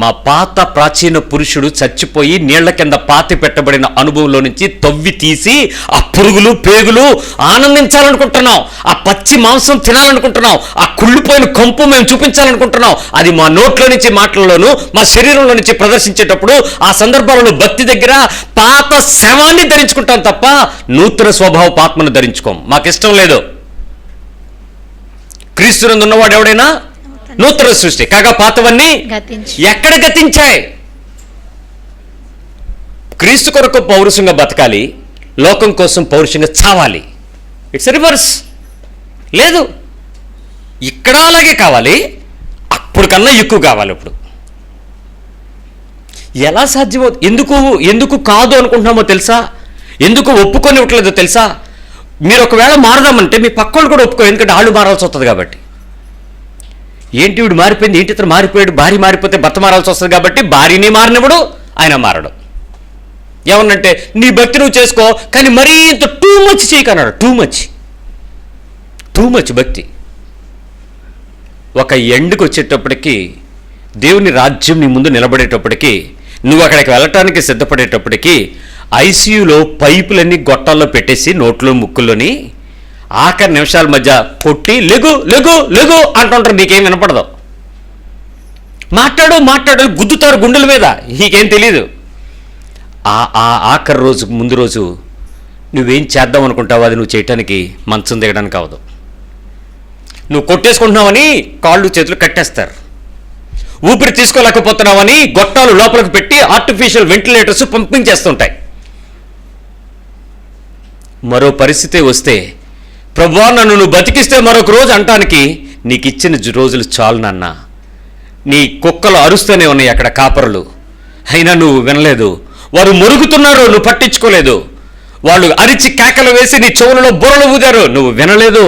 మా పాత ప్రాచీన పురుషుడు చచ్చిపోయి నీళ్ల కింద పాతి పెట్టబడిన అనుభవంలో నుంచి తవ్వి తీసి ఆ పురుగులు పేగులు ఆనందించాలనుకుంటున్నాం, ఆ పచ్చి మాంసం తినాలనుకుంటున్నాం, ఆ కుళ్ళిపోయిన కంపు మేము చూపించాలనుకుంటున్నాం. అది మా నోట్లో నుంచి మాటల్లోనూ మా శరీరంలో నుంచి ప్రదర్శించేటప్పుడు ఆ సందర్భాలలో భక్తి దగ్గర పాత శవాన్ని ధరించుకుంటాం తప్ప నూతన స్వభావ ఆత్మను ధరించుకోం. మాకు ఇష్టం లేదు. క్రీస్తునందు ఉన్నవాడు ఎవడైనా నూతన సృష్టి కాగా పాతవన్నీ ఎక్కడ గతించాయి. క్రీస్తు కొరకు పౌరుషంగా బతకాలి, లోకం కోసం పౌరుషంగా చావాలి. It's reverse. లేదు, ఇక్కడ అలాగే కావాలి, అప్పుడు కన్నా ఎక్కువ కావాలి. ఇప్పుడు ఎలా సాధ్యమవుతుంది? ఎందుకు కాదు అనుకుంటున్నామో తెలుసా? ఎందుకు ఒప్పుకొని ఇవ్వట్లేదో తెలుసా? మీరు ఒకవేళ మారదామంటే మీ పక్కోళ్ళు కూడా ఒప్పుకో, ఎందుకంటే వాళ్ళు మారాల్సి వస్తుంది కాబట్టి. ఏంటి వీడు మారిపోయింది, ఏంటి ఇతను మారిపోయాడు, భార్య మారిపోతే భర్త మారాల్సి వస్తుంది కాబట్టి భార్యని మారినప్పుడు ఆయన మారడం. ఏమన్నంటే నీ భక్తి నువ్వు చేసుకో, కానీ మరీ ఇంత టూ మచ్ చేయకన్నాడు. టూ మచ్ భక్తి. ఒక ఎండ్కి వచ్చేటప్పటికి, దేవుని రాజ్యం నీ ముందు నిలబడేటప్పటికి, నువ్వు అక్కడికి వెళ్ళటానికి సిద్ధపడేటప్పటికి ఐసీయూలో పైపులన్నీ గొట్టాల్లో పెట్టేసి నోట్లో ముక్కుల్లోని ఆఖరి నిమిషాల మధ్య కొట్టి లెగు లెగు లెగు అంటుంటారు. నీకేం వినపడదు. మాట్లాడు గుద్దుతారు గుండెల మీద, నీకేం తెలీదు. ఆఖరి రోజు ముందు రోజు నువ్వేం చేద్దాం అనుకుంటావు, అది నువ్వు చేయటానికి మంచం దిగడానికి అవదు. నువ్వు కొట్టేసుకుంటున్నావని కాళ్ళు చేతులు కట్టేస్తారు. ఊపిరి తీసుకోలేకపోతున్నావని గొట్టాలు లోపలికి పెట్టి ఆర్టిఫిషియల్ వెంటిలేటర్స్ పంపించేస్తుంటాయి. మరో పరిస్థితి వస్తే, ప్రభువా నన్ను నువ్వు బతికిస్తే మరొక రోజు అంటానికి నీకు ఇచ్చిన రోజులు చాలు నాన్న. నీ కుక్కలు అరుస్తూనే ఉన్నాయి అక్కడ కాపరులు, అయినా నువ్వు వినలేదు. వారు మొరుగుతున్నారు, నువ్వు పట్టించుకోలేదు. వాళ్ళు అరిచి కేకలు వేసి నీ చెవులలో బుర్రలు ఊదారు, నువ్వు వినలేదు.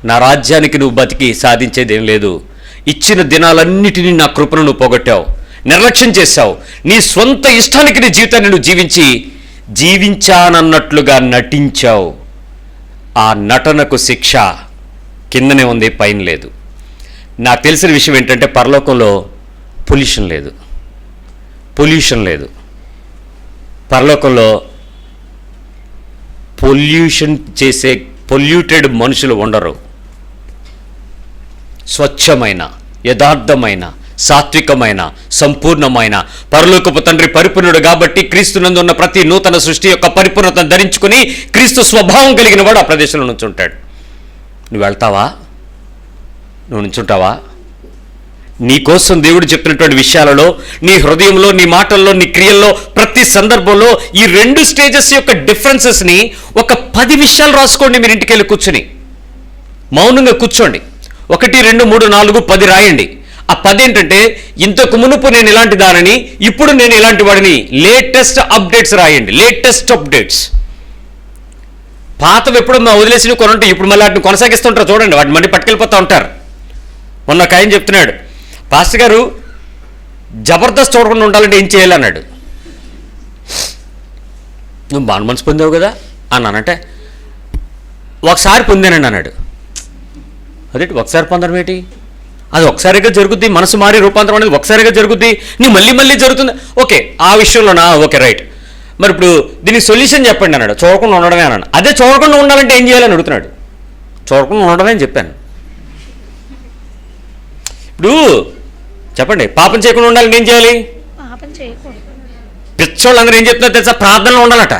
నా రాజ్యానికి నువ్వు బతికి సాధించేదేం లేదు. ఇచ్చిన దినాలన్నిటినీ నా కృపను నువ్వు పోగొట్టావు, నిర్లక్ష్యం చేశావు. నీ స్వంత ఇష్టానికి నీ జీవితాన్ని నువ్వు జీవించానన్నట్లుగా నటించావు. ఆ నటనకు శిక్ష కిందనే ఉంది, పైన లేదు. నాకు తెలిసిన విషయం ఏంటంటే పరలోకంలో పొల్యూషన్ లేదు. పరలోకంలో పొల్యూషన్ చేసే పొల్యూటెడ్ మనుషులు ఉండరు. స్వచ్ఛమైన, యథార్థమైన, సాత్వికమైన, సంపూర్ణమైన పరలోకపు తండ్రి పరిపూర్ణుడు కాబట్టి క్రీస్తునందు ఉన్న ప్రతి నూతన సృష్టి యొక్క పరిపూర్ణతను ధరించుకుని క్రీస్తు స్వభావం కలిగిన వాడు ఆ ప్రదేశంలో నుంచుంటాడు. నువ్వు వెళ్తావా? నువ్వు నుంచుంటావా? నీ కోసం దేవుడు చెప్పినటువంటి విషయాలలో, నీ హృదయంలో, నీ మాటల్లో, నీ క్రియల్లో, ప్రతి సందర్భంలో ఈ 2 స్టేజెస్ యొక్క డిఫరెన్సెస్ని ఒక 10 విషయాలు రాసుకోండి. మీరు ఇంటికి వెళ్ళి కూర్చొని మౌనంగా కూర్చోండి. 1, 2, 3, 4, 10 రాయండి. ఆ 10 ఏంటంటే, ఇంతకు మునుపు నేను ఇలాంటి దానిని, ఇప్పుడు నేను ఇలాంటి వాడిని. లేటెస్ట్ అప్డేట్స్ రాయండి. Latest updates. పాతవి ఎప్పుడు వదిలేసి కొనంటే ఇప్పుడు మళ్ళీ వాటిని కొనసాగిస్తుంటారు. చూడండి, వాటిని మళ్ళీ పట్టుకెళ్ళిపోతూ ఉంటారు. మొన్న ఒక ఆయన చెప్తున్నాడు, పాస్టర్ గారు జబర్దస్త్ చూడకుండా ఉండాలంటే ఏం చేయాలన్నాడు. నువ్వు బాగా మనసు పొందావు కదా అన్నానంటే, ఒకసారి పొందానండి అన్నాడు. అదేంటి ఒకసారి పొందడం ఏంటి? అది ఒకసారిగా జరుగుద్ది. మనసు మారి రూపాంతరం అనేది ఒకసారిగా జరుగుద్ది. నీ మళ్ళీ జరుగుతుంది. ఓకే, ఆ విషయంలోనా? Okay, right. మరి ఇప్పుడు దీనికి సొల్యూషన్ చెప్పండి అన్నాడు. చూడకుండా ఉండడమే అన్నాడు. అదే చూడకుండా ఉండాలంటే ఏం చేయాలని అడుగుతున్నాడు. చూడకుండా ఉండడమే అని చెప్పాను. ఇప్పుడు చెప్పండి, పాపం చేయకుండా ఉండాలంటే ఏం చేయాలి? పిచ్చోళ్ళందరూ ఏం చెప్తున్నారు తెలుసా? ప్రార్థనలో ఉండాలట.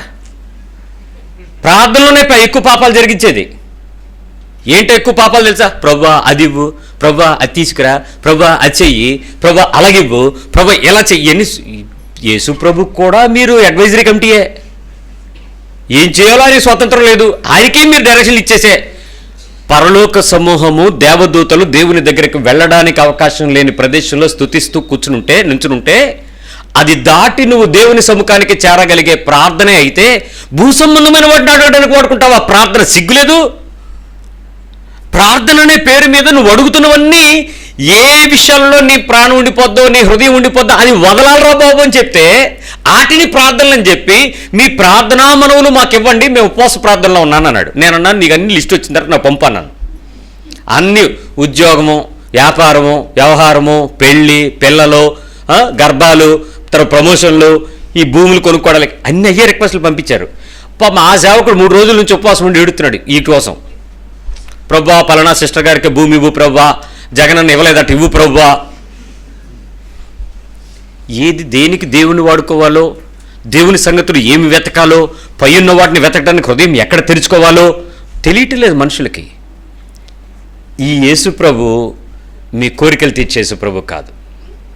ప్రార్థనలోనే ఎక్కువ పాపాలు జరిగించేది. ఏంటో ఎక్కువ పాపాలు తెలుసా? ప్రభువా అది ఇవ్వు, ప్రభువా అది తీసుకురా, ప్రభువా అది చెయ్యి, ప్రభువా అలాగివ్వు, ప్రభువా ఎలా చెయ్యి. యేసు ప్రభు కూడా మీరు అడ్వైజరీ కమిటీయే. ఏం చేయాలో అని స్వాతంత్రం లేదు. ఆయనకే మీరు డైరెక్షన్లు ఇచ్చేసే. పరలోక సమూహము, దేవదూతలు దేవుని దగ్గరికి వెళ్ళడానికి అవకాశం లేని ప్రదేశంలో స్తుతిస్తూ నుంచునుంటే అది దాటి నువ్వు దేవుని సముఖానికి చేరగలిగే ప్రార్థనే అయితే భూ సంబంధమైన వాటిని అడగడానికి వాడుకుంటావు. ఆ ప్రార్థన సిగ్గులేదు. ప్రార్థన అనే పేరు మీద నువ్వు అడుగుతున్నవన్నీ ఏ విషయాల్లో నీ ప్రాణం ఉండిపోద్దో, నీ హృదయం ఉండిపోద్దో అది వదలాలరా బాబు అని చెప్తే, ఆటిని ప్రార్థనలు అని చెప్పి మీ ప్రార్థనా మనవులు మాకు ఇవ్వండి, మేము ఉపవాస ప్రార్థనలో ఉన్నాను అన్నాడు. నేనన్నాను, నీకు అన్ని లిస్ట్ వచ్చిన తర్వాత నాకు పంపన్నాను. అన్ని ఉద్యోగము, వ్యాపారము, వ్యవహారము, పెళ్ళి, పిల్లలు, గర్భాలు, తర్వాత ప్రమోషన్లు, ఈ భూములు కొనుక్కోవడానికి అన్ని అయ్యే రిక్వెస్ట్లు పంపించారు. పాపం ఆ సేవకుడు 3 రోజుల నుంచి ఉపవాసం ఉండి ఏడుతున్నాడు ఈ కోసం. ప్రభువా, పలానా సిస్టర్ గారికి భూమి ఇవ్వు ప్రభువా, జగనన్న ఇవ్వలేదట, ఇవ్వు ప్రభువా. ఏది దేనికి దేవుని వాడుకోవాలో, దేవుని సంగతులు ఏమి వెతకాలో, పై ఉన్న వాటిని వెతకడానికి హృదయం ఎక్కడ తెరుచుకోవాలో తెలియట్లేదు మనుషులకి. ఈ యేసు ప్రభు మీ కోరికలు తీర్చే యేసు ప్రభు కాదు.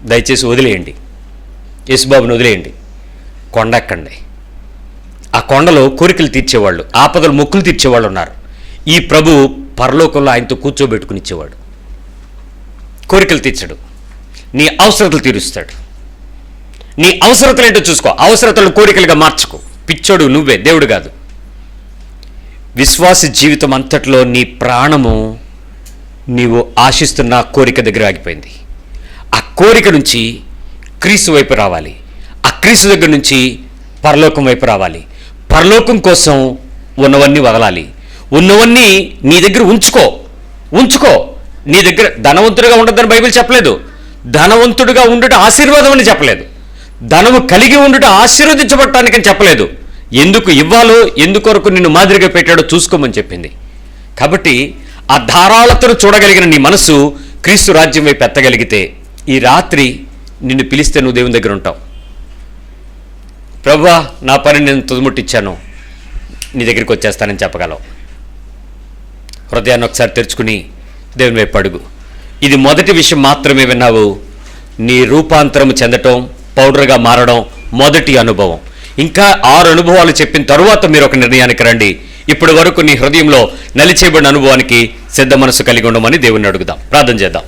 దయచేసి వదిలేయండి, యేసుబాబుని వదిలేయండి. కొండ ఎక్కండి. ఆ కొండలో కోరికలు తీర్చేవాళ్ళు, ఆపదలు మొక్కులు తీర్చేవాళ్ళు ఉన్నారు. ఈ ప్రభు పరలోకంలో ఆయనతో కూర్చోబెట్టుకుని ఇచ్చేవాడు. కోరికలు తీర్చడు, నీ అవసరతలు తీరుస్తాడు. నీ అవసరతలు ఏంటో చూసుకో, అవసరతలను కోరికలుగా మార్చుకో. పిచ్చోడు నువ్వే, దేవుడు కాదు. విశ్వాస జీవితం అంతట్లో నీ ప్రాణము నీవు ఆశిస్తున్న కోరిక దగ్గర ఆగిపోయింది. ఆ కోరిక నుంచి క్రీస్తు వైపు రావాలి, ఆ క్రీస్తు దగ్గర నుంచి పరలోకం వైపు రావాలి. పరలోకం కోసం ఉన్నవన్నీ వదలాలి, ఉన్నవన్నీ నీ దగ్గర ఉంచుకో. నీ దగ్గర ధనవంతుడిగా ఉండదని బైబిల్ చెప్పలేదు, ధనవంతుడిగా ఉండుట ఆశీర్వాదం అని చెప్పలేదు, ధనము కలిగి ఉండుట ఆశీర్వదించబడటానికని చెప్పలేదు. ఎందుకు ఇవ్వాలో, ఎందుకొరకు నిన్ను మాదిరిగా పెట్టాడో చూసుకోమని చెప్పింది. కాబట్టి ఆ ధారాళతను చూడగలిగిన నీ మనసు క్రీస్తు రాజ్యం వైపు ఎత్తగలిగితే ఈ రాత్రి నిన్ను పిలిస్తే నువ్వు దేవుని దగ్గర ఉంటావు. ప్రభువా, నా పని నేను తుదముట్టించాను, నీ దగ్గరికి వచ్చేస్తానని చెప్పగలవు. హృదయాన్ని ఒకసారి తెరుచుకుని దేవుని వైపు అడుగు. ఇది మొదటి విషయం మాత్రమే విన్నావు. నీ రూపాంతరం చెందటం, పౌడర్గా మారడం మొదటి అనుభవం. ఇంకా 6 అనుభవాలు చెప్పిన తరువాత మీరు ఒక నిర్ణయానికి రండి. ఇప్పటి వరకు నీ హృదయంలో నలిచేయబడిన అనుభవానికి సిద్ధ మనసు కలిగి ఉండమని దేవుణ్ణి అడుగుదాం. ప్రార్థన చేద్దాం.